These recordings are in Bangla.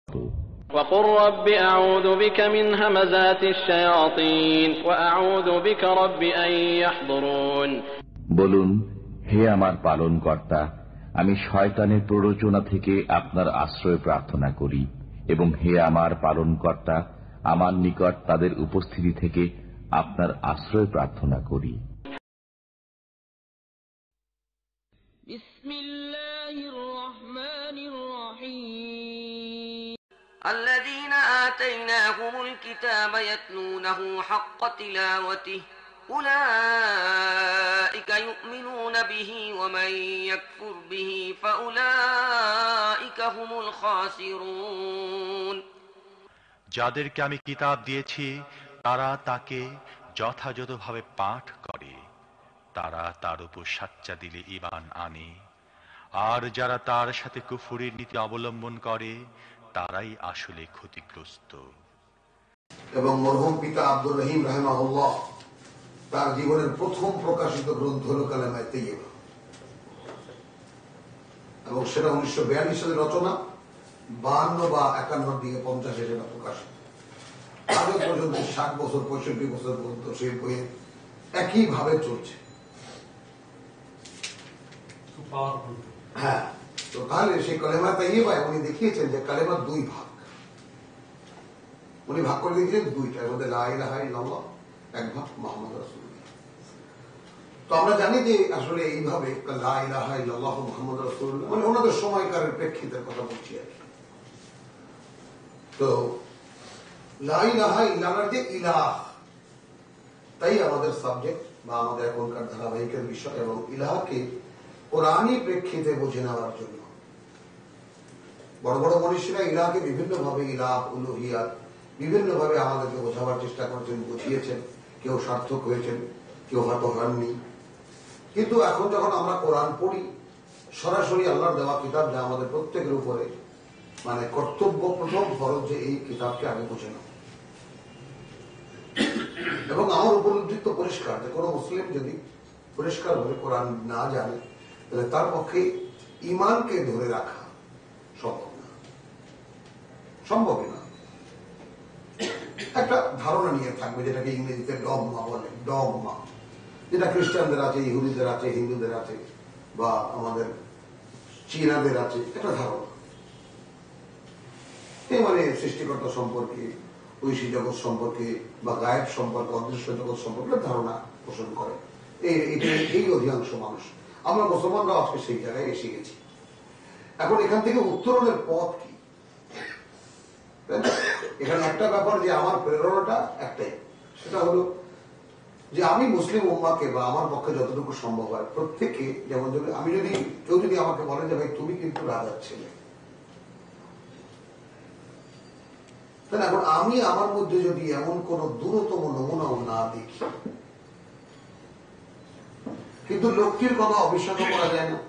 وقل رب أعوذ بك من همزات الشياطين وأعوذ بك رب أن يحضرون। বলুন, হে আমার পালনকর্তা, আমি শয়তানের প্ররোচনা থেকে আপনার আশ্রয় প্রার্থনা করি, এবং হে আমার পালনকর্তা, আমার নিকট তাদের উপস্থিতি থেকে আপনার আশ্রয় প্রার্থনা করি। বিসমিল্লাহির রহমানির রহিম। الذين آتيناهم الكتاب يتلونه حق تلاوته أولئك يؤمنون به ومن يكفر به فأولئك هم الخاسرون। যাদেরকে আমি কিতাব দিয়েছি তারা তাকে যথাযথভাবে পাঠ করে, তারা তার উপর সাচ্চা দিলে ঈমান আনে, আর যারা তার সাথে কুফরের নীতি অবলম্বন করে তারাই আসলে ক্ষতিগ্রস্ত। এবং মরহুম পিতা আব্দুর রহিম রাহিমাহুল্লাহ তার জীবনের প্রথম প্রকাশিত গ্রন্থ হল কালেমায়ে তাইয়্যিবা, এবং সেটা 1942 সালে রচনা, 52 বা 51 দিকে 50 সেটা প্রকাশিত। আজও পর্যন্ত 60 বছর 65 বছর পর্যন্ত সেই বইয়ে একইভাবে চলছে। হ্যাঁ, তো তাহলে সেই কালেমায়ে তাইয়্যিবায় উনি দেখিয়েছেন যে কালেমার দুই ভাগ, উনি ভাগ করে দিয়েছিলেন দুইটা, এর মধ্যে লা ইলাহা ইল্লাল্লাহ এক ভাগ, মুহাম্মদ রাসূলুল্লাহ। তো আমরা জানি যে আসলে এইভাবে লা ইলাহা ইল্লাল্লাহ মুহাম্মদ রাসূলুল্লাহ মানে ওনাদের সময়কারের প্রেক্ষিতের কথা বলছি আর কি। তো লা ইলাহা ইল্লাল্লাহর যে ইলাহ, তাই আমাদের সাবজেক্ট বা আমাদের এখনকার ধারাবাহিকের বিষয়, এবং ইলাহকে কোরআনী প্রেক্ষিতে বুঝে নেওয়ার জন্য বড় বড় মনীষীরা ইলাহকে বিভিন্নভাবে, ইলাহ, উলুহিয়াত বিভিন্নভাবে আমাদেরকে বোঝাবার চেষ্টা করেছেন, বুঝিয়েছেন। কেউ সার্থক হয়েছেন, কেউ হয়তো হননি। কিন্তু এখন যখন আমরা কোরআন পড়ি, সরাসরি আল্লাহর দেওয়া কিতাব, যা আমাদের প্রত্যেকের উপরে মানে কর্তব্য, প্রথম ফরজ যে এই কিতাবকে আগে বুঝে নাও। এবং আমার উপলব্ধি তো পরিষ্কার যে কোনো মুসলিম যদি পরিষ্কার ভাবে কোরআন না জানে তাহলে তার পক্ষে ইমানকে ধরে রাখা সম্ভব না, সম্ভবই না। একটা ধারণা নিয়ে থাকবে, যেটাকে ইংরেজিতে ডগমা বলে, ডগমা, যেটা খ্রিস্টানদের আছে, ইহুদিদের আছে, হিন্দুদের আছে, বা আমাদের চীনাদের আছে, একটা ধারণা। এই মানে সৃষ্টিকর্তা সম্পর্কে, ঐশী জগৎ সম্পর্কে, বা গায়েব সম্পর্কে, অদৃশ্য জগৎ সম্পর্কে ধারণা পোষণ করে এই অধিকাংশ মানুষ। আমরা মুসলমানরাও আজকে সেই জায়গায় এসে গেছি। এখন এখান থেকে উত্তরণের পথ কি? এখানে একটা ব্যাপার, যে আমার প্রেরণাটা একটাই, সেটা হলো যে আমি মুসলিম উম্মাকে, বা আমার পক্ষে যতটুকু সম্ভব হয় প্রত্যেকে, যেমন আমি যদি কেউ যদি আমাকে বলে যে ভাই তুমি কিন্তু রাজার ছেলে, তাহলে এখন আমি আমার মধ্যে যদি এমন কোন দূরতম নমুনাও না দেখি, কিন্তু লক্ষ্মীর কথা অবিশ্বাস করা যায় না।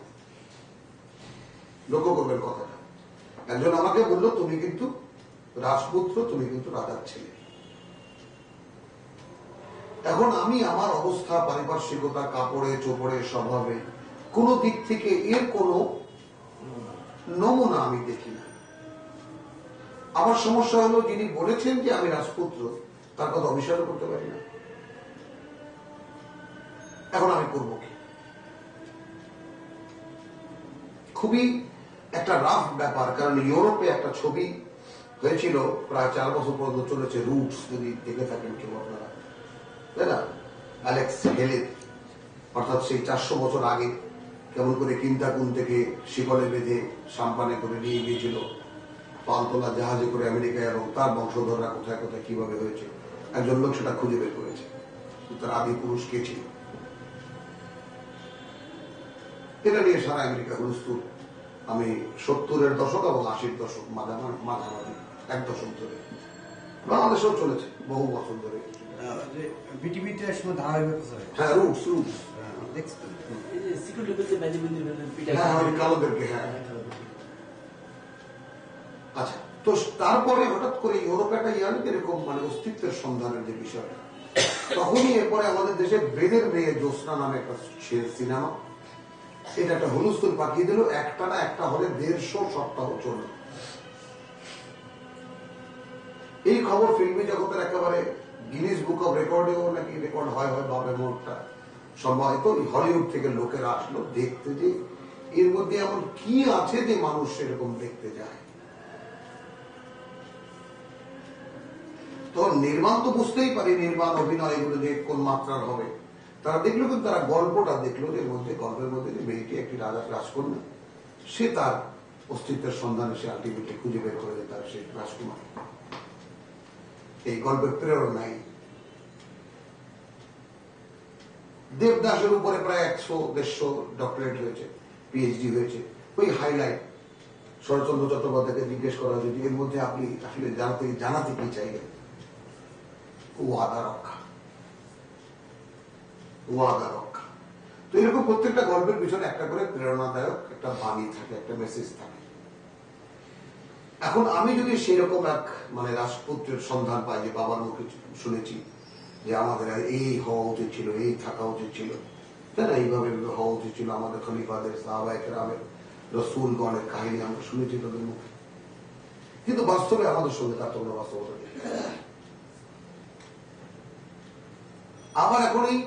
লক্ষ্য করবেন কথাটা, একজন আমাকে বললো তুমি কিন্তু রাজপুত্র, তুমি কিন্তু রাজার ছেলে। এখন আমি আমার অবস্থা, পারিপার্শ্বিকতা, কাপড়ে চোপড়ে, স্বভাবে, কোন দিক থেকে এর কোন নমুনা আমি দেখি না। আমার সমস্যা হলো, যিনি বলেছেন যে আমি রাজপুত্র, তার কথা অবিশ্বাস করতে পারি না। এখন আমি করবো কি? খুবই একটা রাফ ব্যাপার, কারণ ইউরোপে একটা ছবি হয়েছিল, প্রায় 4 বছর পর্যন্ত চলেছে, রুটস, যদি দেখে থাকেন কেউ আপনারা, তাই না? অ্যালেক্স হেলের, অর্থাৎ সেই 400 বছর আগে কেমন করে কিন্তাকুন থেকে শিকলে বেঁধে সাম্পানে করে নিয়ে গিয়েছিল, পালতোলা জাহাজে করে আমেরিকায়, এবং তার বংশধররা কোথায় কোথায় কিভাবে হয়েছে। একজন লোক সেটা খুঁজে বের করেছে, তার আদি পুরুষ কে ছিল। এটা নিয়ে সারা আমেরিকা হুলস্থুল। আমি 70-এর দশক এবং 80-র দশক মাঝামাঝি 1 দশক ধরে, বাংলাদেশেও চলেছে বহু বছর ধরে। হ্যাঁ, রুটস, কালোদেরকে, হ্যাঁ। আচ্ছা, তো তারপরে হঠাৎ করে ইউরোপে একটা এরকম মানে অস্তিত্বের সন্ধানের যে বিষয়, তখনই এরপরে আমাদের দেশে বেদের মেয়ে জ্যোৎস্না নামে একটা সিনেমা, এটা একটা হুলস্থুল পাঠিয়ে দিল। একটা না একটা হলে 150 সপ্তাহ চলল। এই খবর ফিল্মি জগতের একেবারে গিনিস বুক অফ রেকর্ডেও নাকি রেকর্ড হয় বাবা মোটটা সম্ভবত হলিউড থেকে লোকেরা আসলো দেখতে যে এর মধ্যে এমন কি আছে যে মানুষ এরকম দেখতে যায়। তো নির্মাণ তো বুঝতেই পারি, নির্মাণ অভিনয় এগুলো যে কোন মাত্রার হবে তারা দেখলো, কিন্তু তারা গল্পটা দেখলো যে গল্পের মধ্যে যে মেয়েটি একটি রাজকন্যা, সে তার অস্তিত্বের সন্ধানে সে আলটিমেটলি খুঁজে বের করে তার সে রাজকুমার। এই গল্পের প্রেরণাই দেবদাসের উপরে প্রায় 100-150 ডক্টরেট হয়েছে, পিএইচডি হয়েছে। ওই হাইলাইট শরৎচন্দ্র চট্টোপাধ্যায়কে জিজ্ঞেস করা হয়েছে যে এর মধ্যে আপনি আসলে জানাতে কি চাইলেন? ওয়াদা রক্ষা। তো এরকম প্রত্যেকটা গল্পের পিছনে একটা করে প্রেরণাদায়ক একটা বাণী থাকে, একটা মেসেজ থাকে। এখন আমি যদি সেরকম এক রাজপুত্রের সন্ধান পাই যে বাবার মুখে শুনেছি যে আমাদের এই হওয়া উচিত ছিল, এই থাকা উচিত ছিল, তাই না, এইভাবে হওয়া উচিত ছিল, আমাদের খলিফাদের, সাহাবায়ে কেরামের, রাসূলগণের কাহিনী আমরা শুনেছি তাদের মুখে, কিন্তু বাস্তবে আমাদের সঙ্গে তার তোমরা বাস্তবতা নেই। আবার এখন এই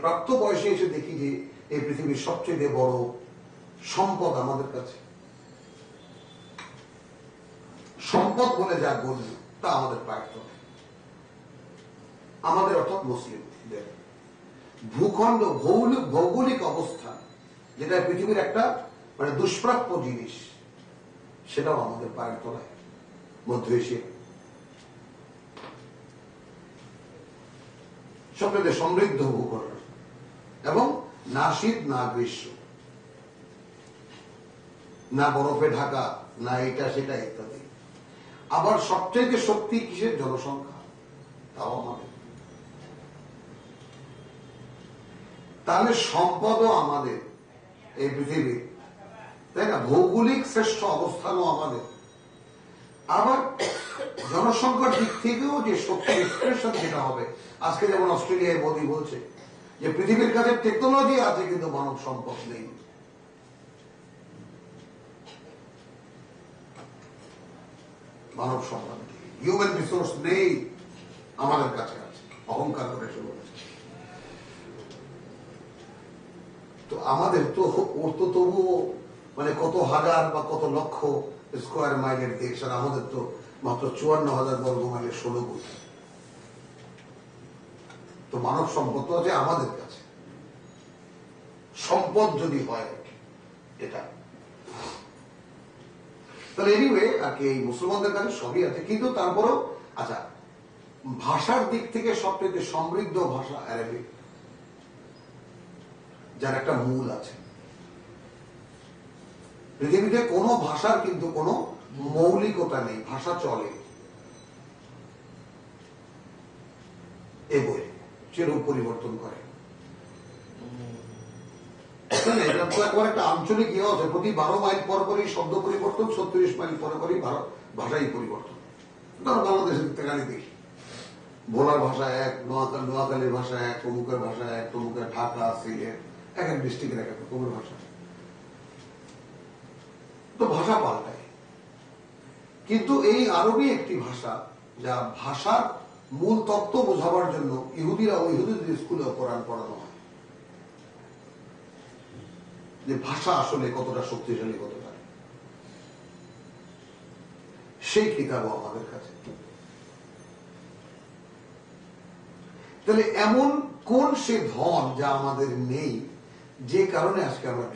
প্রাপ্ত বয়সে এসে দেখি যে এই পৃথিবীর সবচেয়ে বড় সম্পদ আমাদের কাছে, সম্পদ বলে যা বলি তা আমাদের পায় আমাদের, অর্থাৎ মুসলিমদের ভূখণ্ড, ভৌগোলিক অবস্থান, যেটা পৃথিবীর একটা দুষ্প্রাপ্য জিনিস, সেটাও আমাদের পায়ের তলায়, মধ্য এশিয়া। সবচেয়ে সমৃদ্ধ ভূখণ্ড, এবং না শীত না গ্রীষ্ম, না বরফে ঢাকা, না এটা সেটা ইত্যাদি। আবার সবচেয়ে শক্তি কিসের? জনসংখ্যা, তাও আমাদের। তাহলে সম্পদও আমাদের এই পৃথিবীর, তাই না, ভৌগোলিক শ্রেষ্ঠ অবস্থানও আমাদের। আবার জনসংখ্যার দিক থেকেও যে শক্তি এক্সপ্রেশন যেটা হবে, আজকে যেমন অস্ট্রেলিয়ায় মোদি বলছে যে পৃথিবীর কাছে টেকনোলজি আছে কিন্তু মানব সম্পদ নেই। মানব সম্পদ, হিউম্যান রিসোর্স নেই, আমাদের কাছে আছে, অহংকার করে সে বলেছে। তো আমাদের তো ওর তো তবুও কত হাজার বা কত লক্ষ স্কোয়ার মাইলের দেশ, আর আমাদের তো মাত্র 54,000 বর্গ মাইলের 16 কোটি। তো মানব সম্পদ তো আছে আমাদের কাছে, সম্পদ যদি হয় এটা। তাহলে এনিওয়ে আর কি, এই মুসলমানদের কাছে সবই আছে, কিন্তু তারপরেও আচ্ছা, ভাষার দিক থেকে সবচেয়ে সমৃদ্ধ ভাষা আরবিক, যার একটা মূল আছে। পৃথিবীতে কোনো ভাষার কিন্তু কোনো মৌলিকতা নেই, ভাষা চলে, এগোয়, সেরূপ পরিবর্তন করে। এটা তো একবার একটা আঞ্চলিক ইয়ে আছে, প্রতি 12 মাইল পর পরই শব্দ পরিবর্তন, 36 মাইল পরে পরই ভাষাই পরিবর্তন। ধরো বাংলাদেশের তেগালি দেখি, ভোলার ভাষা এক, নোয়াখালীর ভাষা এক, তমুকের ভাষা এক, তমুকের ঢাকা, সিলেট, এক এক ডিস্ট্রিক্টের এক এক রকমের ভাষা। তো ভাষা পাল্টায়, কিন্তু এই আরবি একটি ভাষা, যা ভাষার মূল তত্ত্ব বোঝাবার জন্য ইহুদিরা ও ইহুদিদের স্কুলে কোরআন পড়ানো হয়, যে ভাষা আসলে কতটা শক্তিশালী হতে পারে, সেই কিতাবও আমাদের কাছে। তাহলে এমন কোন সে ধন যা আমাদের নেই, যে কারণে আজকে আমরা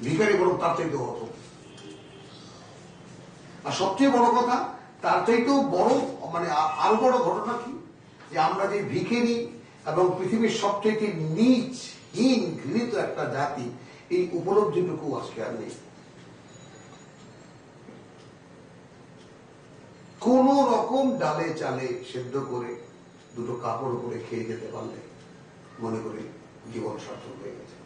ভিখারি, বরং তার চাইতেও অত। আর সবচেয়ে বড় কথা, তার চাইতেও বড় আরো বড় ঘটনা কি, যে আমরা যে ভিখারি এবং পৃথিবীর সবচেয়ে নীচ, হীন, ঘৃণিত একটা জাতি, এই উপলব্ধিটুকু আজকে আর নেই। কোন রকম ডালে চালে সেদ্ধ করে দুটো কাপড় উপরে খেয়ে যেতে পারলে মনে করি জীবন সার্থক হয়ে গেছে।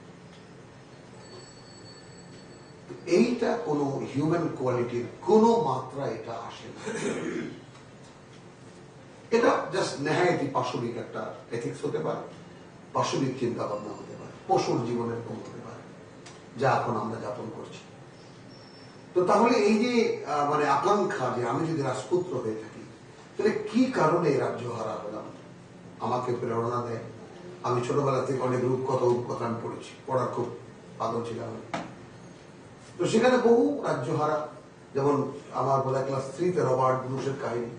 এইটা কোন হিউম্যান কোয়ালিটির কোন মাত্রা এটা আসে না। এটা জাস্ট নেহায়েতি পাশবিক একটা এথিক্স হতে পারে, পাশবিক চিন্তা ভাবনা হতে পারে, পশুর জীবনের কম হতে পারে, যা এখন আমরা যাপন করছি। তো তো তাহলে এই যে মানে আকাঙ্ক্ষা যে আমি যদি রাজপুত্র হয়ে থাকি, তাহলে কি কারণে রাজ্য হারা হলাম, আমাকে প্রেরণা দেয়। আমি ছোটবেলা থেকে অনেক রূপকথা উপকথা আমি পড়েছি, পড়ার খুব পাগল ছিলাম। তো সেখানে বহু রাজ্য হারা, যেমন আমার বোধহয় ক্লাস 3-তে রবার্ট ব্রুসের কাহিনী,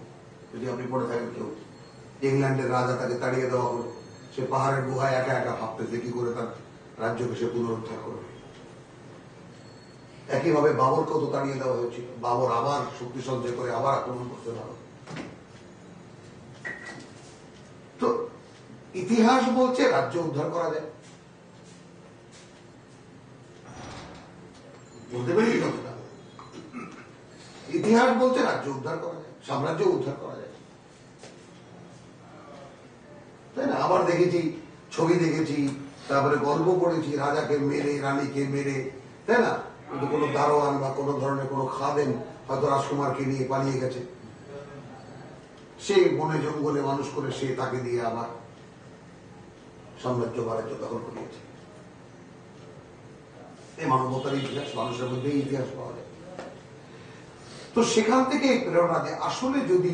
যদি আপনি পড়ে থাকেন কেউ, ইংল্যান্ডের রাজা তাকে তাড়িয়ে দেওয়া হলো, সে পাহাড়ের গুহায় একা একা ভাবতেছে কি করে তার রাজ্যকে সে পুনরুদ্ধার করবে। একইভাবে বাবরকেও তো তাড়িয়ে দেওয়া হয়েছিল, বাবর আবার শক্তি সঞ্চয় করে আবার আক্রমণ করতে পারো। তো ইতিহাস বলছে রাজ্য উদ্ধার করা যায়, বলতে পারি কথাটা। ইতিহাস বলছে রাজ্য উদ্ধার করা যায়, সাম্রাজ্য উদ্ধার করা যায়, তাই না? আবার দেখেছি, ছবি দেখেছি, তারপরে গল্প পড়েছি, রাজাকে মেরে রানীকে মেরে, তাই না? কিন্তু কোনো দারোয়ান বা কোনো ধরনের কোনো খাদেম হয়তো রাজকুমারকে নিয়ে পালিয়ে গেছে, সে বনে জঙ্গলে মানুষ করে সে তাকে দিয়ে আবার সাম্রাজ্য বাণিজ্য দখল করিয়েছে। এই মানবতার ইতিহাস, মানুষের মধ্যে ইতিহাস পাওয়া যায়। তো সেখান থেকে প্রেরণা যে আসলে যদি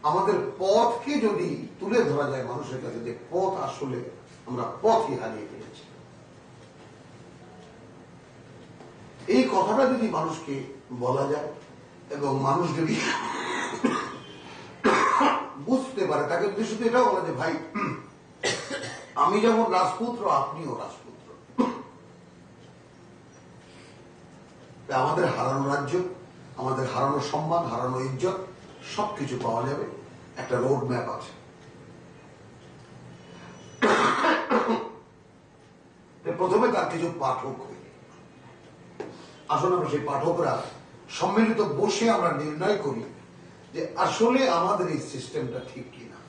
আমাদের পথকে যদি তুলে ধরা যায় মানুষের কাছে, যে পথ আসলে আমরা পথই হারিয়ে ফেলেছি, এই কথাটা যদি মানুষকে বলা যায় এবং মানুষ যদি বুঝতে পারে, তাকে যদি শুধু এটাও বলা যায়, ভাই আমি যেমন রাজপুত্র আপনিও রাজপুত্র, আমাদের হারানো রাজ্য, আমাদের হারানো সম্মান, হারানো ইজ্জত সবকিছু পাওয়া যাবে, একটা রোড ম্যাপ আছে। প্রথমে তার কিছু পাঠক হই, আসলে আমরা সেই পাঠকরা সম্মিলিত বসে আমরা নির্ণয় করি যে আসলে আমাদের এই সিস্টেমটা ঠিক কিনা।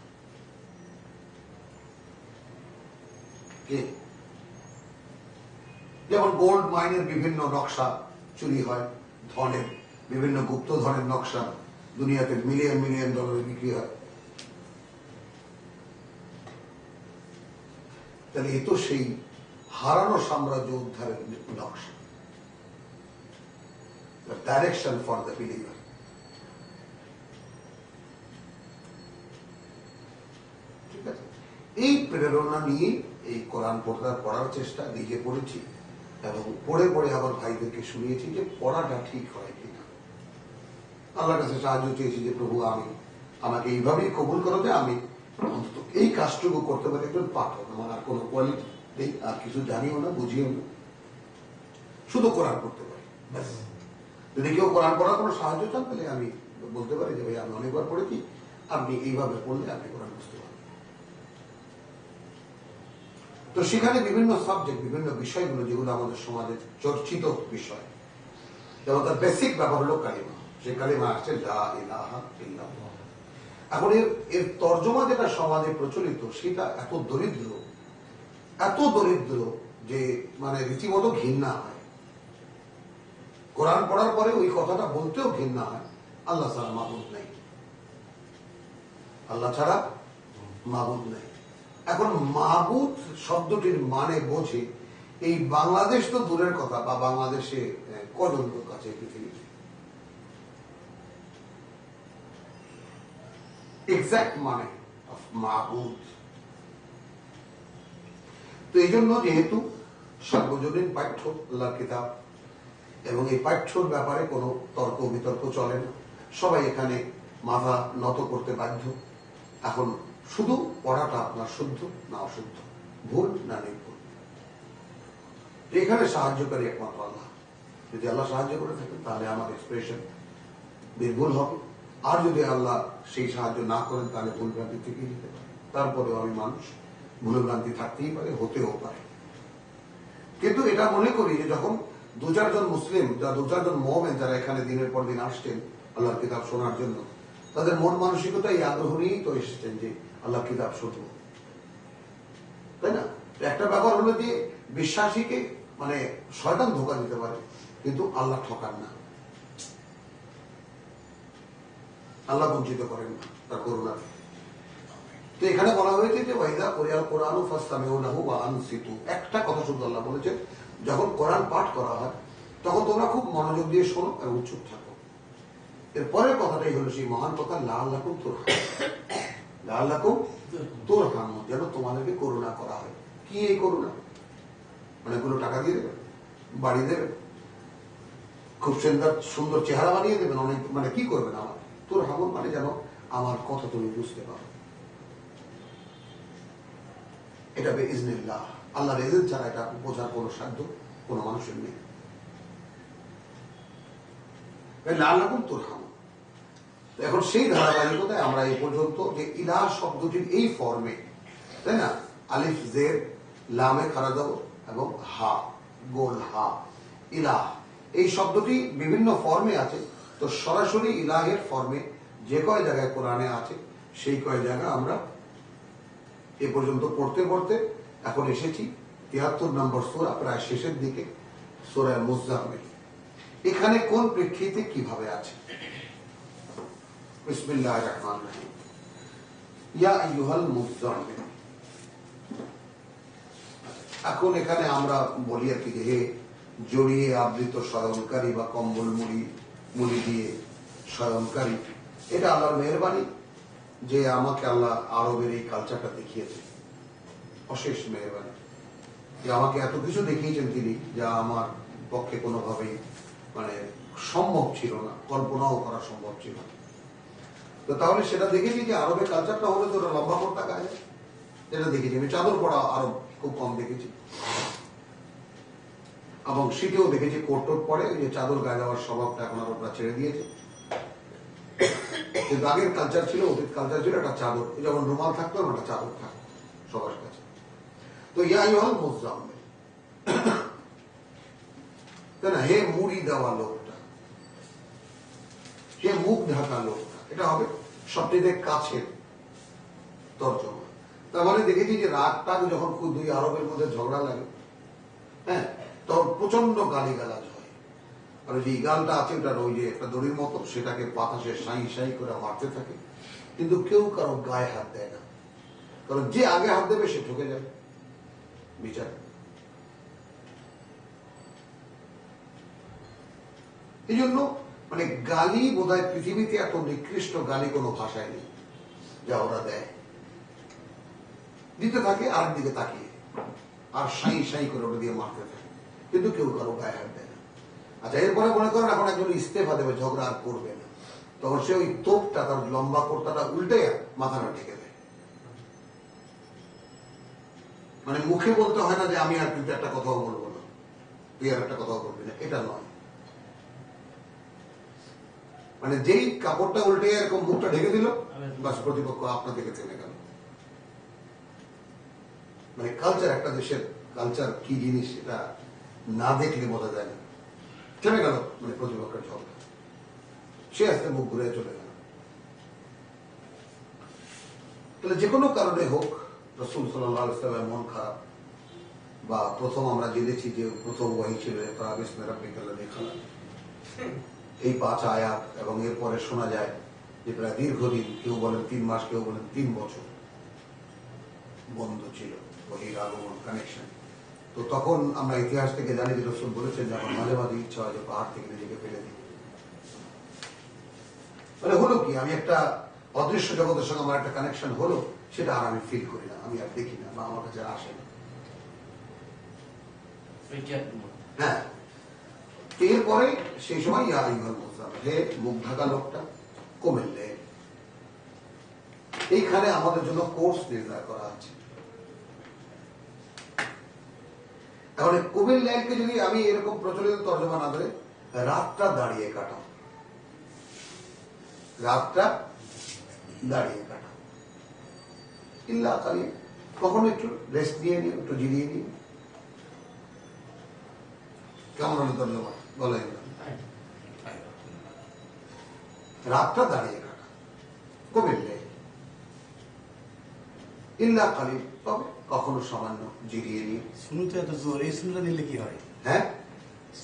যেমন গোল্ড মাইনের বিভিন্ন নকশা চুরি হয়, ধনের বিভিন্ন গুপ্ত ধনের নকশা দুনিয়াতে মিলিয়ন মিলিয়ন ডলারে বিক্রি হয়, তাহলে এ তো সেই হারানো সাম্রাজ্য উদ্ধারের নকশা, ডাইরেকশন ফর দ্য বিলিভার। ঠিক আছে, এই প্রেরণা নিয়ে এই কোরআন পড়ার চেষ্টা নিজে পড়েছি এবং পড়ে পড়ে আবার ভাইদেরকে শুনিয়েছি যে পড়াটা ঠিক হয় কিনা। আল্লাহর কাছে সাহায্য চেয়েছি যে প্রভু আমাকে এইভাবেই কবুল করো যে আমি অন্তত এই কাজটুকু করতে পারি, একজন পাঠক, আমার আর কোনো কোয়ালিটি নেই, আর কিছু জানিও না, বুঝিও না, শুধু কোরআন পড়তে পারি ব্যাস। যদি কেউ কোরআন পড়ার কোনো সাহায্য চান তাহলে আমি বলতে পারি যে ভাই আমি অনেকবার পড়েছি, আপনি এইভাবে পড়লে আপনি কোরআন বুঝতে পারবেন। তো সেখানে বিভিন্ন সাবজেক্ট, বিভিন্ন বিষয়গুলো যেগুলো আমাদের সমাজে চর্চিত বিষয়, যেমন তার বেসিক ব্যাপার হলো কালিমা, সেই কালিমা আসছে লা ইলাহা ইল্লাল্লাহ। এখন এর তর্জমা যেটা সমাজে প্রচলিত সেটা এত দরিদ্র যে মানে রীতিমতো ঘৃণা হয়। কোরআন পড়ার পরে ওই কথাটা বলতেও ঘৃণা হয়, আল্লাহ ছাড়া মাবুদ নেই, আল্লাহ ছাড়া মাবুদ নেই। এখন মাবুদ শব্দটির মানে বোঝে এই বাংলাদেশ তো দূরের কথা, বা বাংলাদেশে কজন লোক আছে পৃথিবীতে, এক্সাক্ট মানে অফ মাবুদ। তো এই জন্য যেহেতু সর্বজনীন পাঠ্য আল্লাহর কিতাব এবং এই পাঠ্যর ব্যাপারে কোনো তর্ক বিতর্ক চলে না, সবাই এখানে মাথা নত করতে বাধ্য। এখন শুধু পড়াটা আপনার শুদ্ধ না অশুদ্ধ, ভুল না নির্ভুল, এখানে সাহায্যকারী একমাত্র আল্লাহ। যদি আল্লাহ সাহায্য করে থাকেন তাহলে আমার এক্সপ্রেশন নির্ভুল হবে, আর যদি আল্লাহ সেই সাহায্য না করেন তাহলে ভুল ভ্রান্তি থেকেই যেতে পারে। তারপরেও আমি মানুষ, ভুল ভ্রান্তি থাকতেই পারে, হতেও পারে। কিন্তু এটা মনে করি যে যখন দু চারজন মুসলিম, দু চারজন মুমিন যারা এখানে দিনের পর দিন আসছেন আল্লাহর কিতাব শোনার জন্য, তাদের মন মানসিকতা এই আগ্রহ নিয়েই তো এসেছেন যে আল্লাহর কিতাব শুনব, তাই না? একটা ব্যাপার হলো যে বিশ্বাসীকে মানে শয়তান ধোঁকা দিতে পারে, কিন্তু আল্লাহ ঠকান না, আল্লাহ বঞ্চিত করেন না তার করুণা। তো এখানে বলা হয়েছে যে ওয়াইদা কোরিয়াল কোরআন ফাসতামিউ লাহু ওয়া আনসিতু, একটা কথা শুধু আল্লাহ বলেছেন, যখন কোরআন পাঠ করা হয় তখন তোমরা খুব মনোযোগ দিয়ে শোনো আর উৎসুক থাকো। এরপরের কথাটাই হলো সেই মহান কথা, লাআল্লাকুম তুরহামুন, লাআল্লাকুম তুরহামুন, যেন তোমাদেরকে করুণা করা হয়। কি এই করুণা? অনেকগুলো টাকা দিয়ে দেবেন, বাড়ি দেবেন, খুব সুন্দর সুন্দর চেহারা বানিয়ে দেবেন, অনেক মানে কি করবেন? আমার তুরহামুন মানে যেন আমার কথা তুমি বুঝতে পারো। এটা বিইজনিল্লাহ, আল্লাহর ইজেন ছাড়া এটা বোঝার কোনো সাধ্য কোনো মানুষের নেই। লাআল্লাকুম তুরহামুন। এখন সেই ধারাবাহিকতায় আমরা এই পর্যন্ত যে ইলাহ শব্দটির এই ফর্মে, তাই না, আলিফ জের লামে খারা যাব এবং হা গোল হা, ইলাহ, এই শব্দটি বিভিন্ন ফর্মে আছে। তো সরাসরি ইলাহের ফর্মে যে কয় জায়গায় কোরআনে আছে সেই কয় জায়গা আমরা এ পর্যন্ত পড়তে পড়তে এখন এসেছি ৭৩ নম্বর সূরা, প্রায় শেষের দিকে, সূরা মুজাম্মিল। এখানে কোন প্রেক্ষিতে কিভাবে আছে? বিসমিল্লাহির রহমানির রহিম। ইয়া আইয়ুহাল মুজাম্মিল। এখন এখানে আমরা বলি আর কি, হে জড়িয়ে আবৃত শয়নকারী বা কম্বল মুড়ি দিয়ে শয়নকারী। এটা আল্লাহর মেহেরবানি যে আমাকে আল্লাহ আরবের এই কালচারটা দেখিয়েছে, অশেষ মেহেরবানি যে আমাকে এত কিছু দেখিয়েছেন তিনি, যা আমার পক্ষে কোনোভাবেই মানে সম্ভব ছিল না, কল্পনাও করা সম্ভব ছিল না। তো তাহলে সেটা দেখেছি যে আরবের কালচারটা হলে তো লম্বা পড়তা গায়ে, যেটা দেখেছি আমি চাদর পড়া আরব খুব কম দেখেছি, এবং শীতেও দেখেছি কোট টোট পরে, ওই যে চাদর গায়ে দেওয়ার স্বভাবটা এখন আরবরা ছেড়ে দিয়েছে। কিন্তু আগের কালচার ছিল, অতীত কালচার ছিল একটা চাদর, যখন রুমাল থাকতো একটা চাদর থাকতো সবার কাছে। তো ইয়া আইয়ুহাল মুজাম্মিল, তাই না, হে মুড়ি দেওয়া লোকটা, হে মুখ ঢাকা লোকটা, এটা হবে সবচেয়ে কাছের তর্জমা। তার মানে দেখেছি যে রাগ টাগ যখন দুই আরবের মধ্যে ঝগড়া লাগে, হ্যাঁ, তখন প্রচন্ড গালিগালাজ হয়। আর যে ইগালটা আছে ওটার ওই যে একটা দড়ির মতো, সেটাকে বাতাসে সাই সাই করে মারতে থাকে, কিন্তু কেউ কারো গায়ে হাত দেয় না, কারণ যে আগে হাত দেবে সে ঠকে যাবে বিচার। এই জন্য মানে গালি বোধহয় পৃথিবীতে এত নিকৃষ্ট গালি কোনো ভাষায় নেই যা ওরা দেয়, দিতে থাকে আর দিকে তাকিয়ে আর সাই সাই করে ওটা দিয়ে মারতে থাকে, কিন্তু কেউ কারো গায়ে হাত দেয় না। আচ্ছা, এরপরে মনে করেন এখন একজন ইস্তেফা দেবে, ঝগড়া আর করবে না, তখন সে ওই তোপটা, তার লম্বা কোর্তাটা উল্টে মাথাটা ঢেকে দেয়। মানে মুখে বলতে হয় না যে আমি আর কিন্তু একটা কথাও বলবো না, তুই আর একটা কথাও বলবি না, এটা নয়। মানে যেই কাপড়টা উল্টে এরকম মুখটা ঢেকে দিল, বাস প্রতিপক্ষ আপনা থেকে থেমে গেল। মানে কালচার, একটা দেশের কালচার কি জিনিস এটা না দেখলে বোঝা যায় না। থেমে গেল মানে প্রতিপক্ষের ঝগড়া, সে আস্তে মুখ ঘুরে চলে গেল। তাহলে যে কোনো কারণে হোক, রাসূল সাল্লাল্লাহু আলাইহি ওয়াসাল্লামের মন খারাপ, বা প্রথম আমরা জেনেছি যে প্রথম ওয়াহী ছিল ইকরা বিসমি রাব্বিকাল্লাযী খালাক, এই ৫ আয়াত, এবং এরপরে শোনা যায় যে প্রায় দীর্ঘদিন, কেউ বলেন ৩ মাস, কেউ বলেন ৩ বছর বন্ধ ছিল ওহীর আগমন, কানেকশন। তো তখন আমরা ইতিহাস থেকে জানি যে রাসূল বলেছেন যখন মাঝে মাঝে ইচ্ছা হয় যে পাহাড় থেকে নিজেকে ফেলে দিই। মানে হলো কি, আমি একটা অদৃশ্য জগতের সঙ্গে আমার একটা কানেকশন হলো, সেটা আর আমি ফিল করি না, আমি আর দেখি না, বা আমার কাছে আসে না। হ্যাঁ, এরপরে সেই সময় ইয়া আইয়ুহাল মুজাম্মিল, হে মুখ ঢাকা লোকটা, কুমিল লাইল। এইখানে আমাদের জন্য কোর্স নির্ণয় করা আছে। তাহলে কুমিল লাইলকে যদি আমি এরকম প্রচলিত তর্জমা না ধরে, রাতটা দাঁড়িয়ে কাটাও, রাতটা দাঁড়িয়ে কাটাও, ইল্লা কালিল, কখনো একটু রেস্ট নিয়ে নিও, একটু জিরিয়ে নিও। কেমন হলো তর্জমা বলেন? রাতটা দাঁড়িয়ে কাটা, কুমিল লাইল, ইল্লা কালিল, তবে কখনো সামান্য জিরিয়ে নিয়ে। সুন্নত এত জোর, এই সুন্নতটা নিলে কি হয়? হ্যাঁ,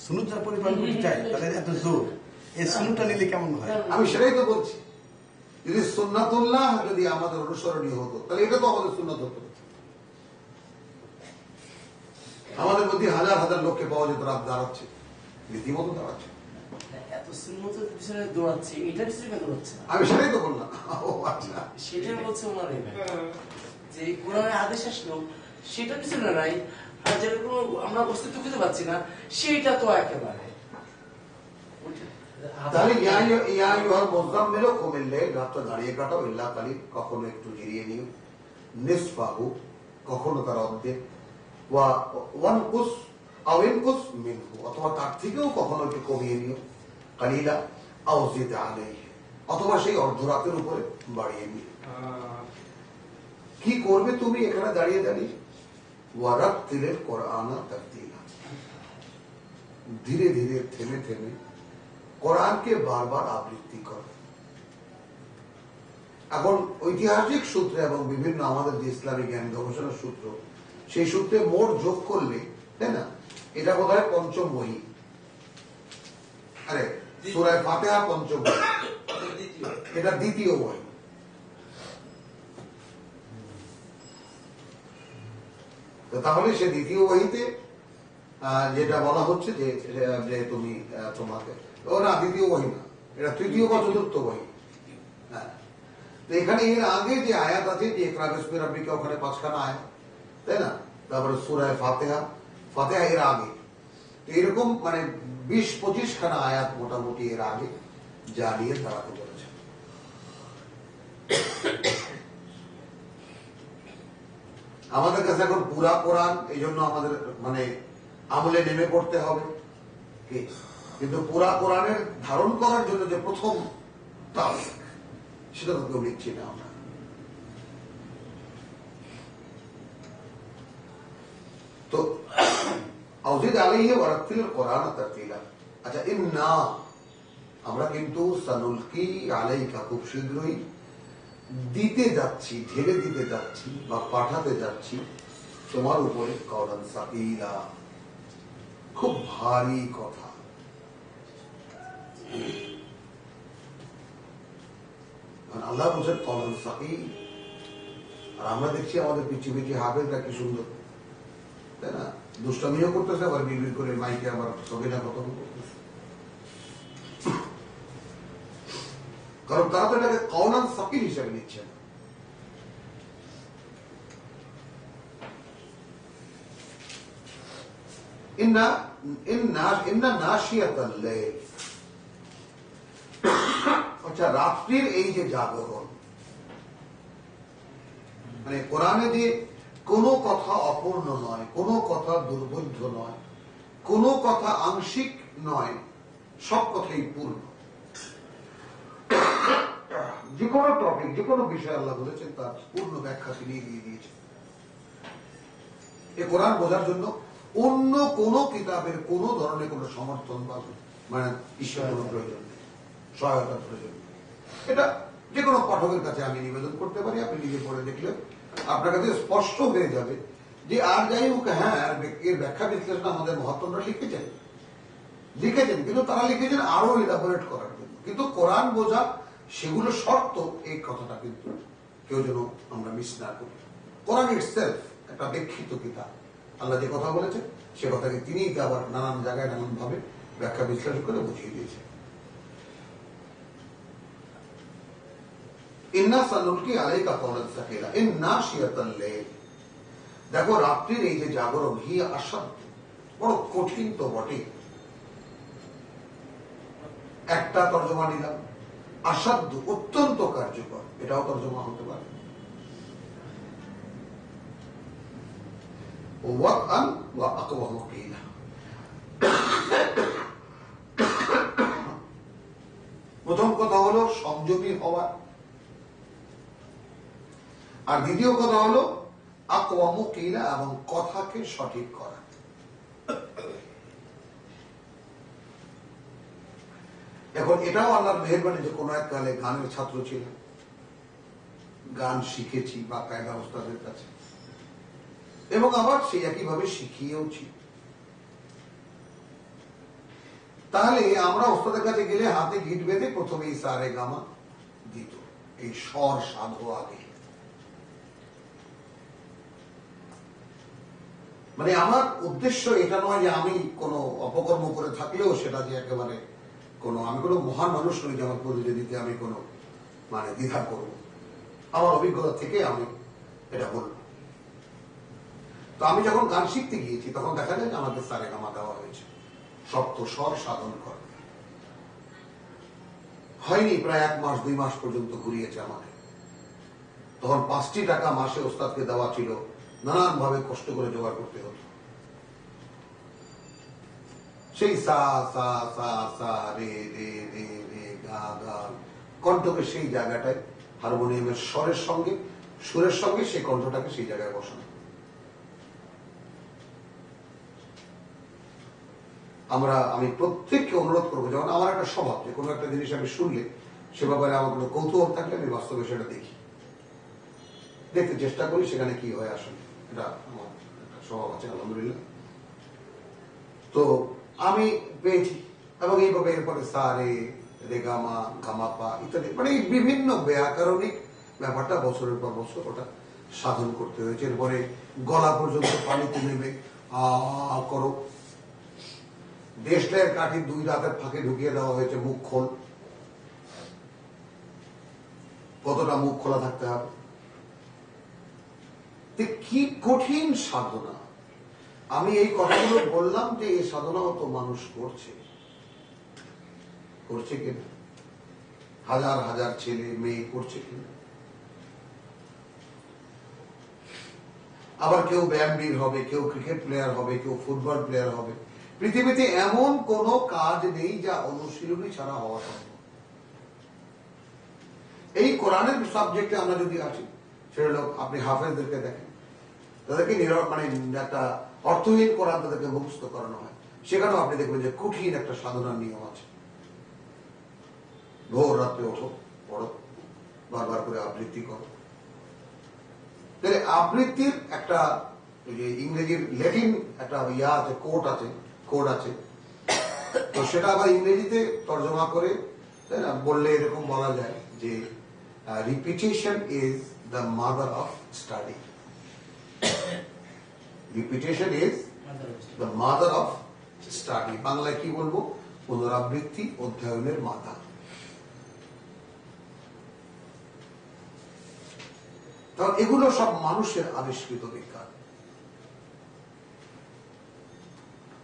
সুন্নত যারা পরিপালন করতে চায় তাদের এত জোর, এই সুন্নতটা নিলে কেমন হয়? আমি সেটাই তো বলছি, যদি সুন্নাতুল্লাহ যদি আমাদের অনুসরণীয় হতো, তাহলে এটা তো আমাদের সুন্নত হতো। আমাদের মধ্যে হাজার হাজার লোককে পাওয়া যেত রাত দাঁড়াচ্ছে, রীতিমতো দাঁড়াচ্ছে। এত সুন্নতের পিছনে দৌড়াচ্ছে, এটা পিছনে কেন দৌড়াচ্ছে না? আমি সেটাই তো বললাম। ও আচ্ছা, সেটাই বলছে ওনার যে কোরআনের আদেশ আসলো সেটা পিছনে নাই, আর যেটা কোনো আমরা অস্তিত্ব খুঁজে পাচ্ছি না সেইটা তো একেবারে। তাহলে মোজাম্মেলও কমিল্লে রাতটা দাঁড়িয়ে কাটাও, ইল্লা কালিল, কখনো একটু জিরিয়ে নিও, নিসফাহু, কখনো তার অর্ধেক, ওয়া ওয়ানকুস আও ইনকুস মিনহু, অথবা তার থেকেও কখনো একটু কমিয়ে নিও, কালিলা আও জিদ আলাইহি, অথবা সেই অর্ধরাতের উপরে বাড়িয়ে নিও। কি করবে তুমি এখানে দাঁড়িয়ে দাঁড়িয়ে? ওয়ারাত্তিলিল কুরআনা তারতিলা, ধীরে ধীরে থেমে থেমে কোরআনকে বারবার আবৃত্তি করে। এখন ঐতিহাসিক সূত্রে এবং বিভিন্ন আমাদের যে ইসলামী জ্ঞান গবেষণার সূত্র, সেই সূত্রে মোট যোগ করলে, তাই না, এটা বোধহয় পঞ্চম বহি। আরে সূরা ফাতিহা পঞ্চম বহি, এটা দ্বিতীয় বহি। তাহলে সে দ্বিতীয় বহিতে যেটা বলা হচ্ছে যে তুমি তোমাকে, না দ্বিতীয় বহি না, এটা তৃতীয় বা চতুর্থ বহি। হ্যাঁ, তো এখানে এর আগে যে আয়াত আছে যে ইকরা বিসমি রাব্বিকা, ওখানে 5খানা আয়াত, তাই না? তারপরে সূরা ফাতিহা, ফাতিহা এর আগে, তো এরকম মানে 20-25 খানা আয়াত মোটামুটি এর আগে যা নিয়ে দাঁড়াতে বলেছে। আমাদের কাছে এখন পুরা কোরআন, এই জন্য আমাদের মানে আমলে নেমে পড়তে হবে, কিন্তু পুরা কোরআনের ধারণ করার জন্য যে প্রথম টাস্ক, সেটা তো কেউ লিখছি না আমরা। তো আউজিদ আলাইহি ওয়া রাত্তিলিল কুরআনা তারতিলা। আচ্ছা, ইন্না, আমরা কিন্তু সানুলকি আলাইকা, খুব শীঘ্রই দিতে যাচ্ছি, ঢেলে দিতে যাচ্ছি বা পাঠাতে যাচ্ছি তোমার উপরে কওলান সাকিলা, খুব ভারী কথা। আল্লাহ বলছেন কওলান সাকিল, আর আমরা দেখছি আমাদের পিছিয়ে পিছিয়ে হাফেজরা কি সুন্দর, তাই না, দুষ্টামিও করতেছে, আবার বিড়বিড় করে মাইকে আবার সবিনা কথা করতেছে। কারণ তারা তো এটাকে কওলান সাকিল হিসেবে নিচ্ছে না। আচ্ছা, রাত্রির এই যে জাগরণ, মানে কোরআনে যে কোনো কথা অপূর্ণ নয়, কোনো কথা দুর্বোধ্য নয়, কোনো কথা আংশিক নয়, সব কথাই পূর্ণ। যে কোনো টপিক, যে কোনো বিষয় আল্লাহ বলেছেন তার পূর্ণ ব্যাখ্যা তিনি দিয়ে দিয়েছেন। এই কোরআন বোঝার জন্য অন্য কোন কিতাবের কোন ধরনের কোন সমর্থন বা মানে ঈশ্বর কোন প্রয়োজন নেই, সহায়তার প্রয়োজন নেই। এটা যে কোনো পাঠকের কাছে আমি নিবেদন করতে পারি, আপনি নিজে পড়ে দেখলে আপনার কাছে স্পষ্ট হয়ে যাবে যে আর যাই হোক, হ্যাঁ এর ব্যাখ্যা বিশ্লেষণ আমাদের মহাত্মারা লিখেছেন, কিন্তু তারা লিখেছেন আরো ইলাবোরেট করার জন্য। কিন্তু কোরআন বোঝা সেগুলো শর্ত, এই কথাটা কিন্তু কেউ যেন আমরা মিস না করি। কোরআন ইটসেলফ একটা ব্যাখ্যিত কিতাব, আল্লাহ যে কথা বলেছেন সে কথাকে তিনি আবার নানান জায়গায় নানান ভাবে ব্যাখ্যা বিশ্লেষণ করে বুঝিয়ে দিয়েছেন। ইন্না সানুলকি আলাইকা কওলান সাকিলা ইন্নাশিয়াতাল লাইল, দেখো রাত্রির এই যে জাগরণ, হিয়া আসাধ্য, বড় কঠিন তো বটে। একটা তর্জমা নিলাম, আসাধ্য অত্যন্ত কার্যকর, এটাও তর্জমা হতে পারে। প্রথম কথা হলো সংযমী হওয়া, আর দ্বিতীয় কথা হলো আকওয়ামু কিলা, এবং কথাকে সঠিক করা। এখন এটাও আল্লাহর মেহেরবানি যে কোনো এক কালে গানের ছাত্র ছিলেন, গান শিখেছি বা কায়দা ওস্তাদের কাছে, এবং আবার সেই একইভাবে শিখিয়েওছি। তাহলে আমরা ওস্তাদের কাছে গেলে হাতে গিট বেঁধে প্রথমে এই সারে গামা দিত, এই স্বর সাধো আগে। মানে আমার উদ্দেশ্য এটা নয় যে আমি কোনো অপকর্ম করে থাকলেও সেটা যে একেবারে আমি কোনো মহান মানুষ নই যে আমার প্রতিযোগিতাতে আমি কোনো মানে দ্বিধা করব। আমার অভিজ্ঞতা থেকে আমি এটা বলব। তো আমি যখন গান শিখতে গিয়েছি তখন দেখা যায় যে আমাকে সারেগামা দেওয়া হয়েছে, সপ্ত স্বর সাধন করে। হয়নি, প্রায় 1 মাস 2 মাস পর্যন্ত ঘুরিয়েছে আমাকে। তখন 5টি টাকা মাসে ওস্তাদকে দেওয়া ছিল, নানান ভাবে কষ্ট করে জোগাড় করতে হতো। সেই সা সা সা সা রে রে রে রে গা গা কণ্ঠকে সেই জায়গাটায় হারমোনিয়ামের স্বরের সঙ্গে সুরের সঙ্গে সেই কণ্ঠটাকে সেই জায়গায় বসানো। আমি প্রত্যেককে অনুরোধ করবো, যেমন আমার একটা স্বভাব যে কোনো একটা জিনিস আমি শুনলে সে ব্যাপারে আমার কোনো কৌতূহল থাকলে আমি বাস্তবে সেটা দেখি, দেখতে চেষ্টা করি সেখানে কি হয় আসলে। এটা আমার একটা স্বভাব আছে আলহামদুলিল্লাহ। তো আমি পেয়েছি এবং এইভাবে এরপরে সা রে রে গামা গামাপা ইত্যাদি, মানে এই বিভিন্ন ব্যাকরণিক ব্যাপারটা বছরের পর বছর ওটা সাধন করতে হয়েছে। এরপরে গলা পর্যন্ত পানিতে নেমে করো। দেশলের কাঠি 2 দাঁতের ফাঁকে ঢুকিয়ে দেওয়া হয়েছে, মুখ খোল। কতটা মুখ খোলা থাকতে হবে, কি কঠিন সাধনা। আমি এই কথাগুলো বললাম যে এই সাধনাও তো মানুষ করছে কিনা, হাজার হাজার ছেলে মেয়ে করছে কিনা। আবার কেউ ব্যায়ামবীর হবে, কেউ ক্রিকেট প্লেয়ার হবে, কেউ ফুটবল প্লেয়ার হবে। পৃথিবীতে এমন কোন কাজ নেই যা অনুশীলনী ছাড়া হওয়া সম্ভব। এই কোরআনের সাবজেক্টে আমরা যদি আসি, সেটা হলো আপনি হাফেজদেরকে দেখেন, তাদেরকে মানে একটা অর্থহীন কোরআন তাদেরকে মুখস্থ করানো হয়। সেখানেও আপনি দেখবেন যে কঠিন একটা সাধনার নিয়ম আছে। ভোর রাত্রে ওঠো, পড়ো, বারবার করে আবৃত্তি করো। তাহলে আবৃত্তির একটা ইংরেজির ল্যাটিন একটা আছে, কোড আছে। তো সেটা আবার ইংরেজিতে তর্জমা করে তাই না বললে এরকম বলা যায় যে repetition is the mother of study. Repetition is the mother of study. বাংলায় কি বলবো? পুনরাবৃত্তি অধ্যয়নের মাতা। কারণ এগুলো সব মানুষের আবিষ্কৃত বিজ্ঞান।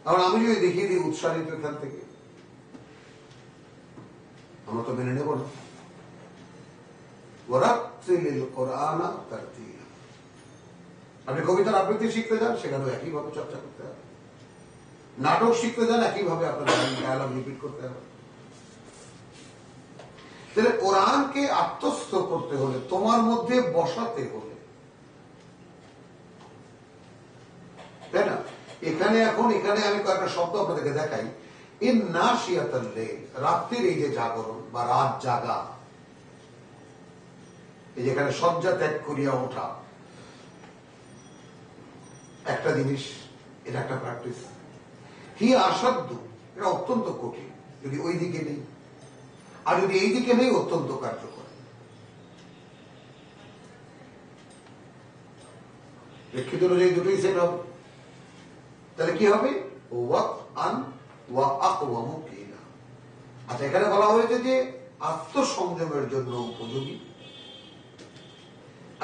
কারণ আমি যদি দেখিয়ে দিই উৎসাহিত এখান থেকে, আমরা তো মেনে নেব না। আপনি কবিতার আবৃত্তি শিখতে যান, সেখানেও একইভাবে চর্চা করতে হবে। নাটক শিখতে যান, একইভাবে আপনার ডায়ালগ রিপিট করতে হবে। তাহলে কোরআনকে আত্মস্থ করতে হলে, তোমার মধ্যে বসাতে হলে, তাই না? এখানে আমি কয়েকটা শব্দ আপনাদেরকে দেখাই। ইন নাশিয়াতাল লাইল, রাত্রির এই যে জাগরণ বা রাত জাগা, এই যেখানে শয্যা ত্যাগ করিয়া ওঠা, একটা জিনিস, এটা একটা প্র্যাকটিস। হি আসাধ্য, এটা অত্যন্ত কঠিন যদি ওই দিকে নেই, আর যদি এই দিকে নেই অত্যন্ত কার্যকর। প্রেক্ষিত অনুযায়ী দুটোই সেট হবে। তাহলে কি হবে? আচ্ছা, এখানে বলা হয়েছে যে আত্মসংযমের জন্য উপযোগী।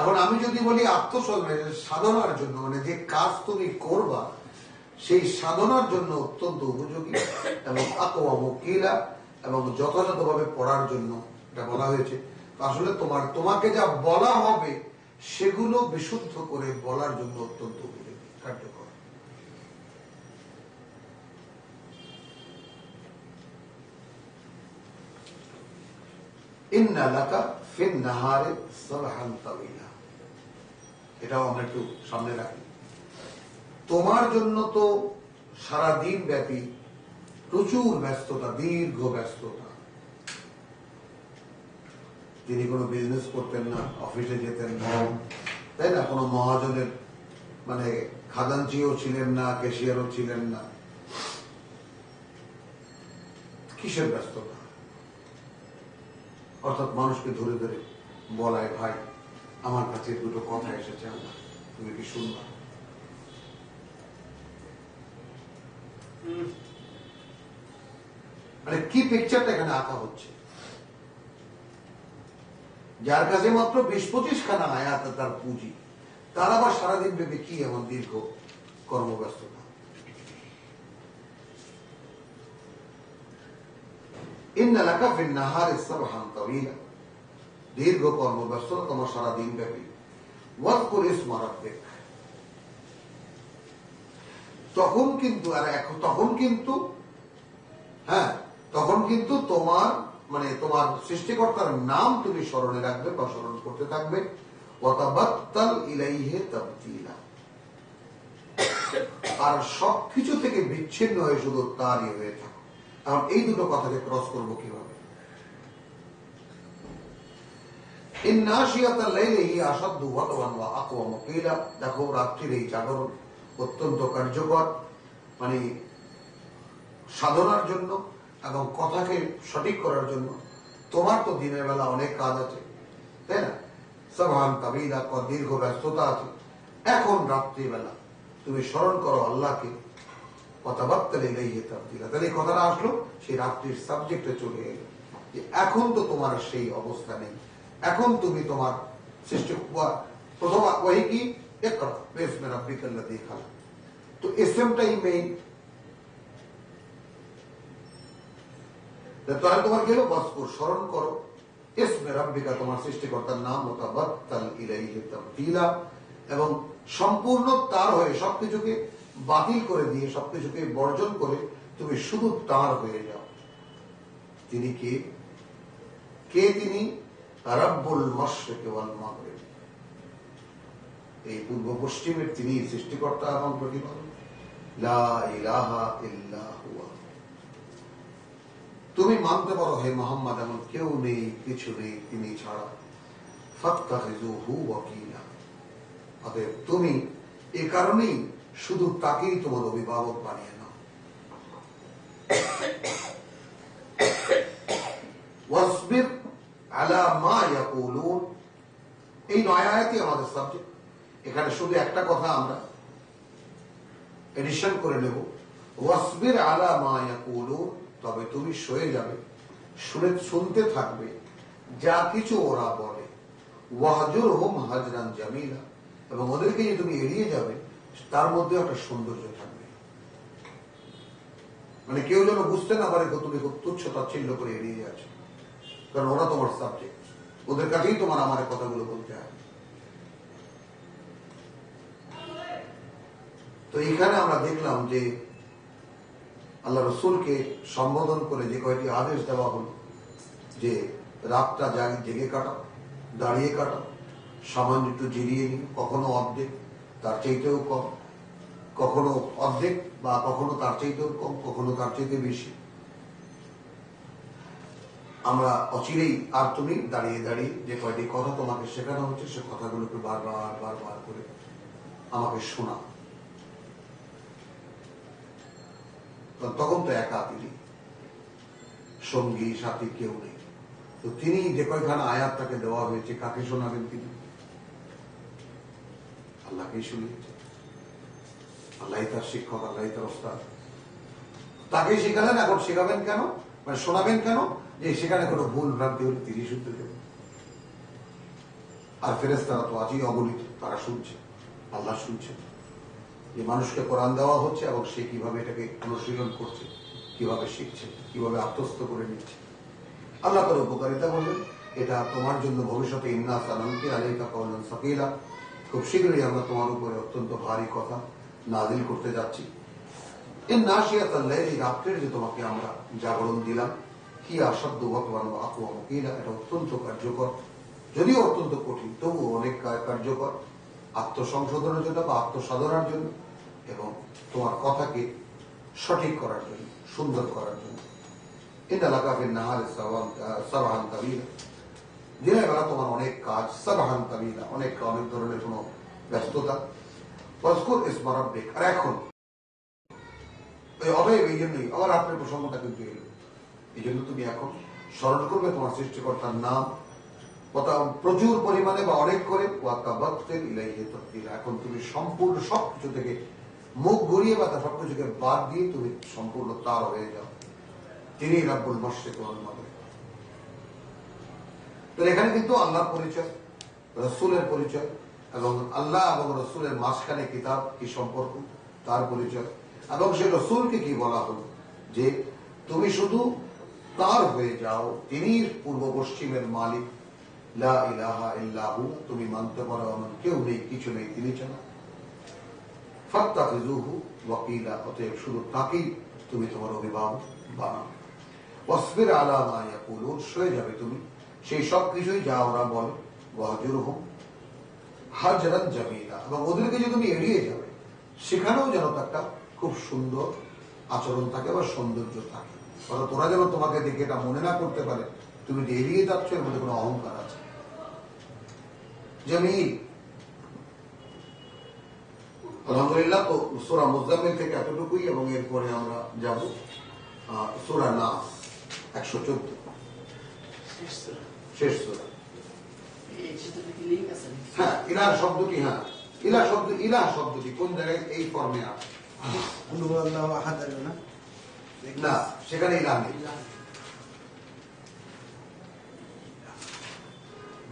এখন আমি যদি বলি আত্মসংযমের সাধনার জন্য, মানে যে কাজ তুমি করবা সেই সাধনার জন্য অত্যন্ত উপযোগী, এবং আকওয়া মুকিলা, এবং যথাযথভাবে পড়ার জন্য এটা বলা হয়েছে। আসলে তোমাকে যা বলা হবে সেগুলো বিশুদ্ধ করে বলার জন্য অত্যন্ত উপযোগী, কার্যকর। ইন্না লাকা ফিন নাহারে সাবহান তাওয়িলা, এটাও আমরা একটু সামনে রাখি। তোমার জন্য তো সারা দিন ব্যাপী প্রচুর ব্যস্ততা, দীর্ঘ ব্যস্ততা। তিনি কোনো বিজনেস করতেন না, অফিসে যেতেন না, তাই না? কোনো মহাজনের মানে খাজাঞ্চিও ছিলেন না, ক্যাশিয়ারও ছিলেন না। কিসের ব্যস্ততা? অর্থাৎ মানুষকে ধরে ধরে বলায়, ভাই আমার কাছে দুটো কথা এসেছে, আমার তুমি কি শুনবা? মানে কি পিকচারটা এখানে আঁকা হচ্ছে? যার কাছে মাত্র 20-25 খানা আয়াত তার পুঁজি, তার আবার সারাদিন ব্যাপী কি এমন দীর্ঘ কর্মব্যস্ততা। ইন্না লাকা ফিন নাহারি সাবহান তাওয়িলা, দীর্ঘ কর্মব্যস্ততা তোমার সারাদিন ব্যাপী। ওয়াজকুর ইসমা রাব্বিক, তখন কিন্তু তখন কিন্তু তোমার মানে তোমার সৃষ্টিকর্তার নাম তুমি স্মরণে রাখবে বা স্মরণ করতে থাকবে। ওয়াতাবাত্তাল ইলাইহি তাবতিলা, আর সবকিছু থেকে বিচ্ছিন্ন হয়ে শুধু তারই হয়ে থাকো। এখন এই দুটো কথাকে ক্রস করবো কিভাবে? ইন্নাশিয়াতাল লাইলি হিয়া আশাদ্দু ওয়াতওয়ান ওয়া আকওয়ামু কিলা, দেখো রাত্রির এই জাগরণ অত্যন্ত কার্যকর, মানে সাধনার জন্য এবং কথাকে সঠিক করার জন্য। তোমার তো দিনের বেলা অনেক কাজ আছে, তাই না? সাবহান তাবিলা, দীর্ঘ ব্যস্ততা আছে। এখন রাত্রিবেলা তুমি স্মরণ করো আল্লাহকে, ওয়াতাবাত্তাল ইলাইহি তাবতিলা। তাহলে এই কথাটা আসলো সেই রাত্রির সাবজেক্টে চলে এলো যে এখন তো তোমার সেই অবস্থা নেই, এখন তুমি তোমার সৃষ্টি প্রথম ওয়াহি কি ইকরা বিসমি রাব্বিকাল্লাযী খালাক, তো ইসমটাই মেইন। তাহলে তোমার গেল ওয়াজকুর, স্মরণ করো, ইসমে রাব্বিকা, তোমার সৃষ্টিকর্তার নাম, ওয়াতাবাত্তাল ইলাইহি তাবতিলা, এবং সম্পূর্ণ তার হয়ে সবকিছুকে বাতিল করে দিয়ে সবকিছুকে বর্জন করে তুমি শুধু তার হয়ে যাও। তিনি কে? তিনি রাব্বুল মাশরিক ওয়াল মাগরিব, এই পূর্ব পশ্চিমের তিনি সৃষ্টিকর্তা এবং প্রতিপালক। লা ইলাহা ইল্লা হুয়া, তুমি মানতে পারো হে মুহাম্মদ এমন কেউ নেই, কিছু নেই তিনি ছাড়া। ফাত্তাখিযুহু ওয়াকিলা, অতএব তুমি এ কারণেই শুধু তাকেই তোমার অভিভাবক বানিয়ে নাও। ওয়াসবির আলা মা ইয়াকুলুন, এই 9 আয়াতই আমাদের সাবজেক্ট। এখানে শুধু একটা কথা আমরা এডিশন করে নেব, ওয়াসবির আলা মা ইয়াকুলুন, তবে তুমি সয়ে যাবে, শুনতে থাকবে যা কিছু ওরা বলে। ওয়াহজুরহুম হাজরান জামিলা, এবং ওদেরকে যে তুমি এড়িয়ে যাবে তার মধ্যে একটা সৌন্দর্য থাকবে, মানে কেউ যেন বুঝতে না পারে তুমি খুব তুচ্ছ তাচ্ছিল্য করে এড়িয়ে যাচ্ছ, কারণ ওরা তোমার সাবজেক্ট, ওদের কাছেই তোমার আমার কথাগুলো বলতে হয়। তো এইখানে আমরা দেখলাম যে আল্লাহ রসুলকে সম্বোধন করে যে কয়েকটি আদেশ দেওয়া হল, যে রাতটা জেগে কাটাও, দাঁড়িয়ে কাটাও, সামান্য একটু জিরিয়ে নিও, কখনো অর্ধেক, তার চাইতেও কম, কখনো অর্ধেক বা কখনো তার চাইতেও কম, কখনো তার চাইতে বেশি। আমরা অচিরেই, আর তুমি দাঁড়িয়ে দাঁড়িয়ে যে কয়টি কথা তোমাকে শেখানো হচ্ছে সে কথাগুলোকে বারবার বারবার করে আমাকে শোনা। তখন তো একা তিনি, সঙ্গী সাথী কেউ নেই, তো তিনি যে কয়খানা আয়াত তাকে দেওয়া হয়েছে কাকে শোনাবেন? তিনি আল্লাহকেই শুনিয়েছে। আল্লাহ তার শিক্ষক, আল্লাহ তার ওস্তাদ, তাকে শেখালেন। এখন শেখাবেন কেন, মানে শোনাবেন কেন? যে সেখানে কোনো ভুল ভ্রান্তি হলে তিনি শুনতে দেবেন। আর ফেরেশতারা তো আজই অগণিত, তারা শুনছে, আল্লাহ শুনছেন যে মানুষকে কোরআন দেওয়া হচ্ছে এবং সে কিভাবে এটাকে অনুশীলন করছে, কিভাবে শিখছে, কিভাবে আত্মস্থ করে নিচ্ছে। আল্লাহ তার উপকারিতা বলবেন, এটা তোমার জন্য ভবিষ্যতে ইন্না সালামকে আলাইকা কওলান সাকিলা, খুব শীঘ্রই আমরা তোমার উপরে অত্যন্ত ভারী কথা নাযিল করতে যাচ্ছি। এই নাশিয়াতাল লাইলি, রাত্রের যে তোমাকে আমরা জাগরণ দিলাম, কি আসাদ্দু ওয়াতওয়ান ওয়া আকওয়ামু কিলা, এটা অত্যন্ত কার্যকর, যদিও অত্যন্ত কঠিন, তবুও অনেক কার্যকর আত্মসংশোধনের জন্য বা আত্মসাধনার জন্য, এবং তোমার কথাকে সঠিক করার জন্য, সুন্দর করার জন্য। ইন্না লাকা ফিন নাহারি সাবহান তাবিলা, দিনের বেলা তোমার অনেক কাজ, সাবহান তাবিলা, অনেক ধরনের কোনো ব্যস্ততা। ওয়াজকুর ইসমা রাব্বিক, আর এখন অতএব এই জন্যই আবার আপনার প্রসঙ্গটা কিন্তু এলো, এই জন্য তুমি এখন স্মরণ করবে তোমার সৃষ্টিকর্তার নাম প্রচুর পরিমাণে বা অনেক করে। ওয়াতাবাত্তাল ইলাইহি তাবতিলা, এখন তুমি সম্পূর্ণ সবকিছু থেকে মুখ ঘুরিয়ে বা সবকিছুকে বাদ দিয়ে তুমি সম্পূর্ণ তার হয়ে যাও। তিনি রাব্বুল মাশরিক ওয়াল মাগরিব। তো এখানে কিন্তু আল্লাহর পরিচয়, রাসূলের পরিচয়, এবং আল্লাহ এবং রাসূলের মাঝখানে কিতাব কি সম্পর্ক তার পরিচয়, এবং সে রাসূলকে কি বলা হলো যে তুমি শুধু তার হয়ে যাও, তিনি পূর্ব পশ্চিমের মালিক, লা ইলাহা ইল্লাহু, তুমি মানতে পারো এমন কেউ নেই, কিছু নেই তিনি ছাড়া। ফাত্তাখিযুহু ওয়াকিলা, অতএব শুধু তাকেই তুমি তোমার অভিভাবক বানাও। ওয়াসবির আলা মা ইয়াকুলুন, সয়ে যাবে তুমি সেই সব কিছুই যা ওরা বলে। ওয়াহজুরহুম হাজরান জামিলা, এবং ওদেরকে যে তুমি এড়িয়ে যাবে সেখানেও যেন একটা খুব সুন্দর আচরণ থাকে বা সৌন্দর্য থাকে, অর্থাৎ তোরা যেন তোমাকে দেখে এটা মনে না করতে পারে তুমি যে এড়িয়ে যাচ্ছ, এর মধ্যে কোনো অহংকার আছে। জামিল। আলহামদুলিল্লাহ। তো সূরা মুজাম্মিল থেকে এতটুকুই, এবং এরপরে আমরা যাব সূরা নাস 114, শেষ সূরা। হ্যাঁ, ইলাহ শব্দটি, হ্যাঁ ইলাহ শব্দটি কোন জায়গায় এই ফর্মে আছে? না, সেখানে ইলাহ নেই।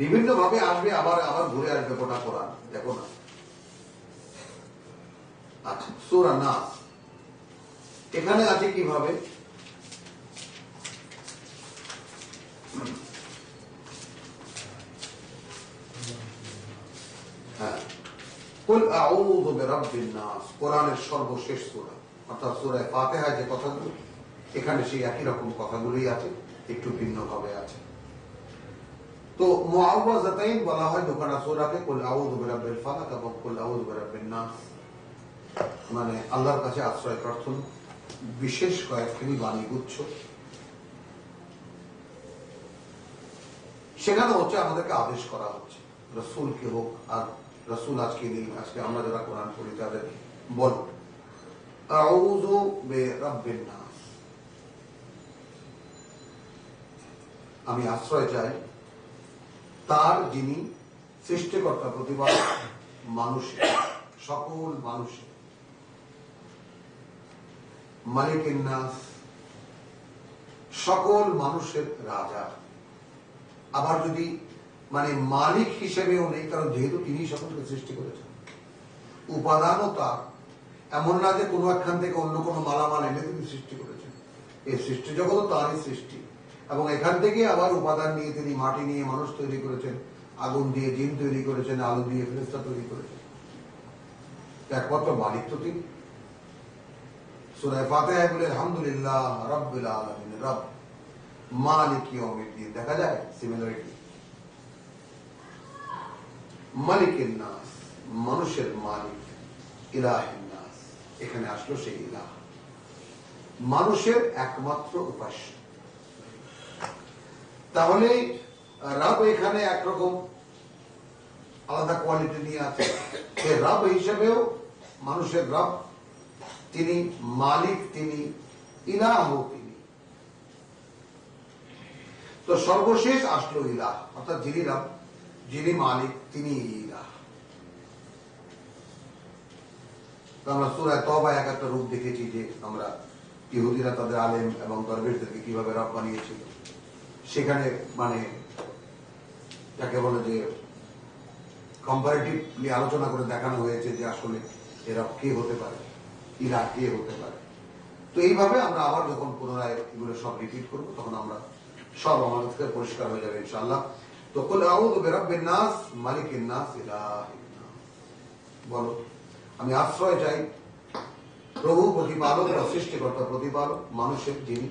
বিভিন্ন ভাবে আসবে, আবার আবার ঘুরে আসবে গোটা কোরআন, দেখো না। আচ্ছা, সূরা নাস এখানে আছে কিভাবে? হ্যাঁ, কুল আউযু বিরাব্বিন নাস, কোরআনের সর্বশেষ সূরা, অর্থাৎ সূরা ফাতিহায় যে কথাগুলো, এখানে সেই একই রকম কথাগুলোই আছে, একটু ভিন্ন ভাবে আছে। তো মুআওয়াযাতাইন বলা হয় দুখানা সূরাকে, কুল আউযু বিরাব্বিল ফালাক এবং কুল আউযু বিরাব্বিন নাস, মানে আল্লাহর কাছে আশ্রয় প্রার্থনা, বিশেষ কয়েকখানি বাণীগুচ্ছ। সেখানে হচ্ছে আমাদেরকে আদেশ করা হচ্ছে, রাসূলকে হোক, আর রাসূল আজকে নেই, আজকে আমরা যারা কোরআন পড়ি তাদেরকে বল আউযু বিরাব্বিন নাস, আমি আশ্রয় চাই তার যিনি সৃষ্টিকর্তা, প্রতিপালক, মানুষের, সকল মানুষের, মালিকিন নাস, সকল মানুষের রাজা। আবার যদি মানে মালিক হিসেবেও নেই, কারণ যেহেতু তিনি সকলকে সৃষ্টি করেছেন, উপাদানও তার, এমন না যে কোনো একখান থেকে অন্য কোনো মালামাল এনে তিনি সৃষ্টি করেছেন। এই সৃষ্টি জগৎ তারই সৃষ্টি, এবং এখান থেকে আবার উপাদান নিয়ে তিনি মাটি নিয়ে মানুষ তৈরি করেছেন, আগুন দিয়ে জিন তৈরি করেছেন, আলু দিয়ে ফেরেশতা তৈরি করেছেন। একমাত্র মালিক তো তিনি। সূরা ফাতিহায় বলে আলহামদুলিল্লাহ রাব্বিল আলামিন, রব মালিক ইয়াউমিদ্দিন, দেখা যায় সিমিলারিটি। মালিকিন নাস, মানুষের মালিক, ইলাহিন নাস, এখানে আসলো সেই ইলাহ, মানুষের একমাত্র উপাস্য। তাহলে রব এখানে একরকম আলাদা কোয়ালিটি নিয়ে আছে, সে রব হিসেবেও মানুষের রব তিনি, মালিক তিনি, ইলাহ তিনি। তো সর্বশেষ আসলো ইলাহ, অর্থাৎ যিনি রব, যিনি মালিক, তিনি ইলাহ। আমরা সূরা তওবায় একটা রূপ দেখেছি যে আমরা ইহুদিরা তাদের আলেম এবং দরবেশদেরকে কিভাবে রব বানিয়েছিল। সেখানে মানে যাকে বলে যে কম্পারেটিভলি আলোচনা করে দেখানো হয়েছে যে আসলে এরা কে হতে পারে, ইলাহ কে হতে পারে। তো এইভাবে আমরা আবার যখন পুনরায় এগুলো সব রিপিট করবো, তখন আমরা সব আমাদের থেকে পরিষ্কার হয়ে যাবে ইনশাআল্লাহ। তো কুল আউযু বিরাব্বিন নাস, মালিকিন নাস, ইলাহিন নাস, বলো আমি আশ্রয় চাই প্রভু প্রতিপালক বা সৃষ্টিকর্তা প্রতিপালক, মানুষের যিনি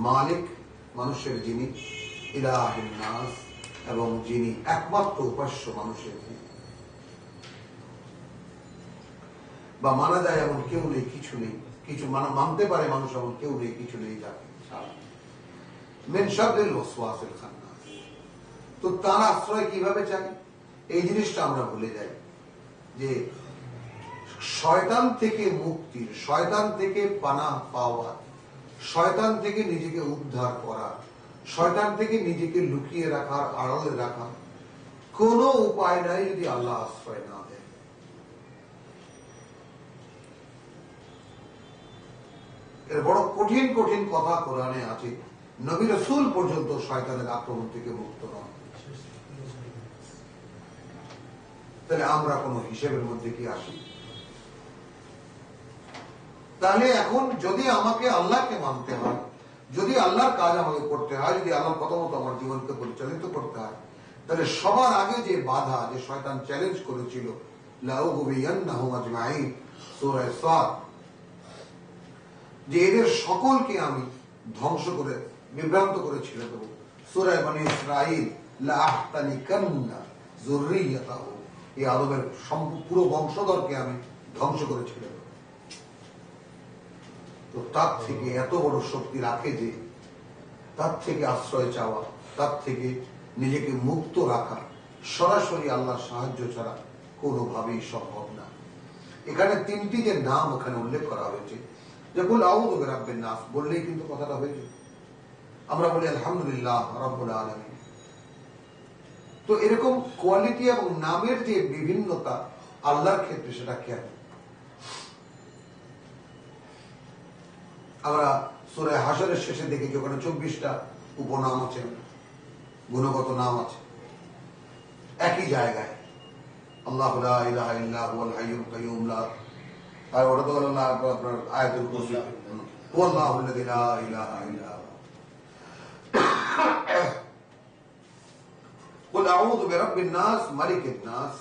মালিক, মানুষের যিনি ইলাহিন নাস, এবং যিনি একমাত্র উপাস্য মানুষের, বা মানা যায় এমন কেউ নেই, কিছু নেই, কিছু মানতে পারে মানুষ এমন কেউ নেই, কিছু নেই যাকে মিন শাররিল ওয়াসওয়াসিল খান্নাস। তো তার আশ্রয় কিভাবে চাই, এই জিনিসটা আমরা ভুলে যাই যে শয়তান থেকে মুক্তির, শয়তান থেকে পানাহ পাওয়া, শয়তান থেকে নিজেকে উদ্ধার করা, শয়তান থেকে নিজেকে লুকিয়ে রাখার, আড়ালে রাখা কোনো উপায় নাই যদি আল্লাহ আশ্রয় না দেয়। এর বড় কঠিন কঠিন কথা কোরআনে আছে। নবী রাসূল পর্যন্ত শয়তানের আক্রমণ থেকে মুক্ত নয়। তাহলে আমরা কোন হিসেবের মধ্যে কি আসি? তাহলে এখন যদি আমাকে আল্লাহকে মানতে হয়, যদি আল্লাহর কাজ আমাকে করতে হয়, যদি আল্লাহর কথা মতো আমার জীবনকে পরিচালিত করতে হয়, তাহলে সবার আগে যে বাধা, যে শয়তান চ্যালেঞ্জ করেছিল, লাউগুবিয়ান্নাহুম আজমাইন, সূরা সাদ, যে এদের সকলকে আমি ধ্বংস করে বিভ্রান্ত করে ছেড়ে দেবো। সূরা বনী ইসরাঈল, লাআহতানিকান্না যুররিয়াতাহু, এই আদমের পুরো বংশধরকে আমি ধ্বংস করে ছেড়ে দেবো। তো তার থেকে এত বড় শক্তি রাখে যে তার থেকে আশ্রয় চাওয়া, তার থেকে নিজেকে মুক্ত রাখা সরাসরি আল্লাহর সাহায্য ছাড়া কোনোভাবেই সম্ভব না। এখানে তিনটি যে নাম ওখানে উল্লেখ করা হয়েছে, যে কুল আউযু বিরাব্বিন নাস বললেই কিন্তু কথাটা হয়ে যায়। আমরা বলি আলহামদুলিল্লাহ রাব্বুল আলামিন। তো এরকম কোয়ালিটি এবং নামের যে বিভিন্নতা আল্লাহর ক্ষেত্রে, সেটা কেন? আমরা সূরা হাশরের শেষে দেখেছি ওখানে 24টা উপনাম আছে, গুণগত নাম আছে একই জায়গায়। আল্লাহু লা ইলাহা ইল্লা হুয়াল হাইয়ুল কাইয়্যুম, আর ওটা তো হলো না আপনার আয়াতুল কুরসি, হুয়াল্লাহুল্লাযী লা ইলাহা ইল্লা হু। কুল আউযু বিরাব্বিন নাস, মালিকিন নাস,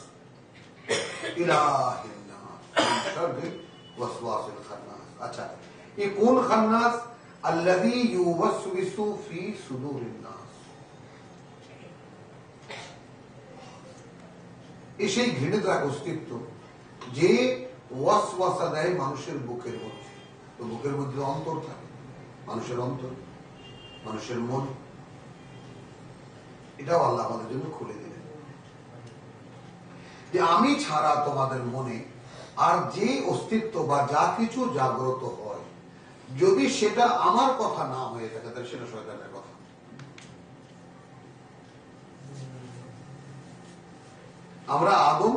ইলাহিন নাস, মিন শাররিল ওয়াসওয়াসিল খান্নাস। আচ্ছা, ये कौन खन्नास? अल्लज़ी युवस्विसु फी सुदूरिन नास। এই সেই ঘৃণিত এক অস্তিত্ব যে ওয়াসওয়াসা দেয় মানুষের বুকের মধ্যে। তো বুকের মধ্যে অন্তর থাকে, মানুষের অন্তর, মানুষের মন, এটাও আল্লাহ আমাদের জন্য খুলে দিলেন যে আমি ছাড়া তোমাদের মনে আর যে অস্তিত্ব বা যা কিছু জাগ্রত হয়, যদি সেটা আমার কথা না হয়ে থাকে, তাহলে সেটা শয়তানের কথা। আমরা আদম,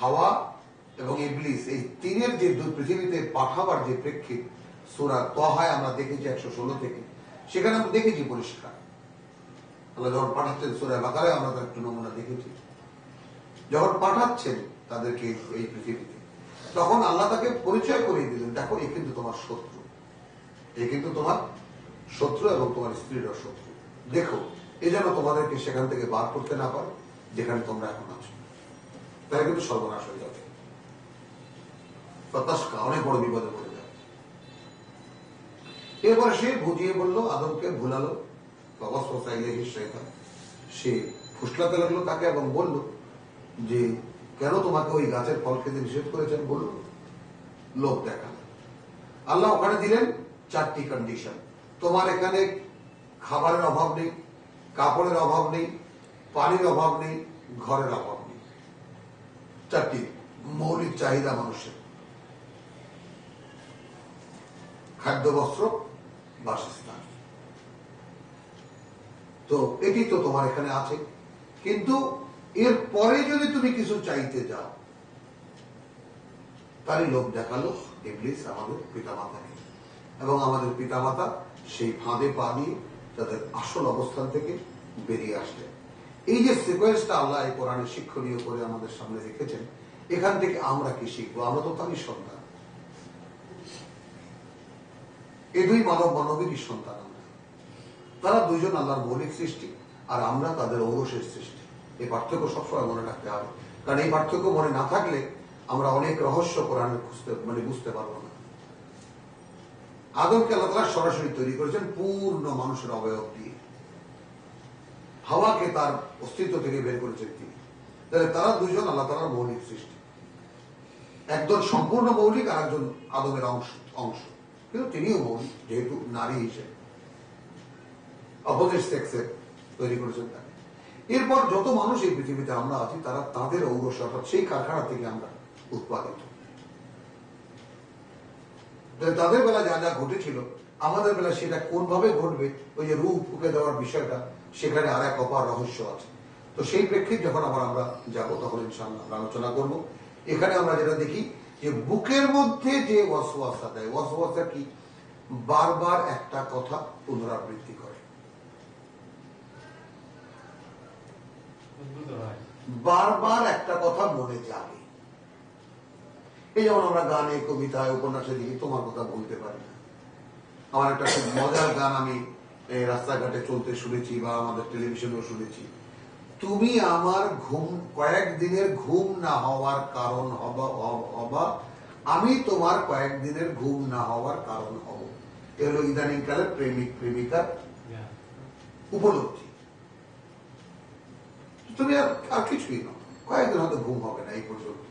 হাওয়া এবং ইবলিস, এই তিনের যে পৃথিবীতে পাঠাবার যে প্রেক্ষিত সূরা তাহায় আমরা দেখেছি 116 থেকে, সেখানে আমরা দেখেছি পরিষ্কার আল্লাহ যখন পাঠাচ্ছেন। সূরা বাকারায় আমরা তার একটু নমুনা দেখেছি। যখন পাঠাচ্ছেন তাদেরকে এই পৃথিবীতে, তখন আল্লাহ তাকে পরিচয় করিয়ে দিলেন, দেখো এ কিন্তু তোমার শত্রু, এ কিন্তু তোমার শত্রু এবং তোমার স্ত্রীরও শত্রু। দেখো এ যেন তোমাদেরকে সেখান থেকে বার করতে না পারে যেখানে তোমরা এখন আছো, তাহলে কিন্তু সর্বনাশ হয়ে যাবে, অনেক বড় বিপদে পড়ে যাবে। এরপরে সে বুঝিয়ে বললো, আদমকে ভুলালো, সে ফুসলাতে লাগলো তাকে এবং বলল যে কেন তোমাকে ওই গাছের ফল খেতে নিষেধ করেছেন? বলল লোভ দেখা। আল্লাহ ওখানে দিলেন 4টি কন্ডিশন। তোমার এখানে খাবারের অভাব নেই, কাপড়ের অভাব নেই, পানির অভাব নেই, ঘরের অভাব নেই। 4টি মৌলিক চাহিদা মানুষের, খাদ্য, বস্ত্র, বাসস্থান। তো এটি তো তোমার এখানে আছে, কিন্তু এর পরে যদি তুমি কিছু চাইতে যাও, তারই লোভ দেখালো ইবলিস আমাদের পিতামাতাকে, এবং আমাদের পিতামাতা সেই ফাঁদে পা দিয়ে তাদের আসল অবস্থান থেকে বেরিয়ে আসলেন। এই যে সিকোয়েন্সটা আল্লাহ এই কোরআনে শিক্ষণীয় করে আমাদের সামনে রেখেছেন, এখান থেকে আমরা কি শিখবো? আমরা তো তারই সন্তান, এই দুই মানব মানবেরই সন্তান। আমরা, তারা দুইজন আল্লাহর মৌলিক সৃষ্টি, আর আমরা তাদের ঔরসের সৃষ্টি। এই পার্থক্য সবসময় মনে রাখতে হবে, কারণ এই পার্থক্য মনে না থাকলে আমরা অনেক রহস্য কোরআনে বুঝতে পারবো না। আদমকে আল্লাহ তাআলা সরাসরি তৈরি করেছেন পূর্ণ মানুষের অবয়ব দিয়ে, হাওয়াকে তার অস্তিত্ব থেকে বের করেছেন তিনি। তাহলে তারা দুইজন আল্লাহ তাআলার মৌলিক সৃষ্টি, একজন সম্পূর্ণ মৌলিক আর একজন আদমের অংশ, কিন্তু তিনিও মৌলিক, যেহেতু নারী হিসেবে অপোজিট সেক্সে তৈরি করেছেন তাকে। এরপর যত মানুষ এই পৃথিবীতে আমরা আছি, তারা তাদের ঔরস, অর্থাৎ সেই কারখানা থেকে আমরা উৎপাদিত। তাদের বেলা যা যা ঘটেছিল, আমাদের বেলা সেটা কোনভাবে ঘটবে, ওই যে রূপ ফুঁকে দেওয়ার বিষয়টা, সেখানে আর এক অপার রহস্য আছে। তো সেই প্রেক্ষিতে যখন আমরা যাবো, তখন ইনশাআল্লাহ আমরা আলোচনা করব। এখানে আমরা যেটা দেখি যে বুকের মধ্যে যে ওয়াসওয়াসা দেয়, ওয়াসওয়াসা কি? বারবার একটা কথা পুনরাবৃত্তি করে, বারবার একটা কথা মনে জাগে। এই যেমন আমরা গানে, কবিতায়, উপন্যাসে দেখি, তোমার কথা বলতে পারি না। আমার একটা খুব মজার গান আমি রাস্তাঘাটে চলতে শুনেছি বা আমাদের টেলিভিশনেও শুনেছি, তুমি আমার কয়েকদিনের ঘুম না হওয়ার কারণ হবা, আমি তোমার কয়েকদিনের ঘুম না হওয়ার কারণ হব। এগুলো ইদানিং কালে প্রেমিক প্রেমিকার উপলব্ধি। তুমি আর কিছুই না, কয়েকদিন হয়তো ঘুম হবে না এই পর্যন্ত।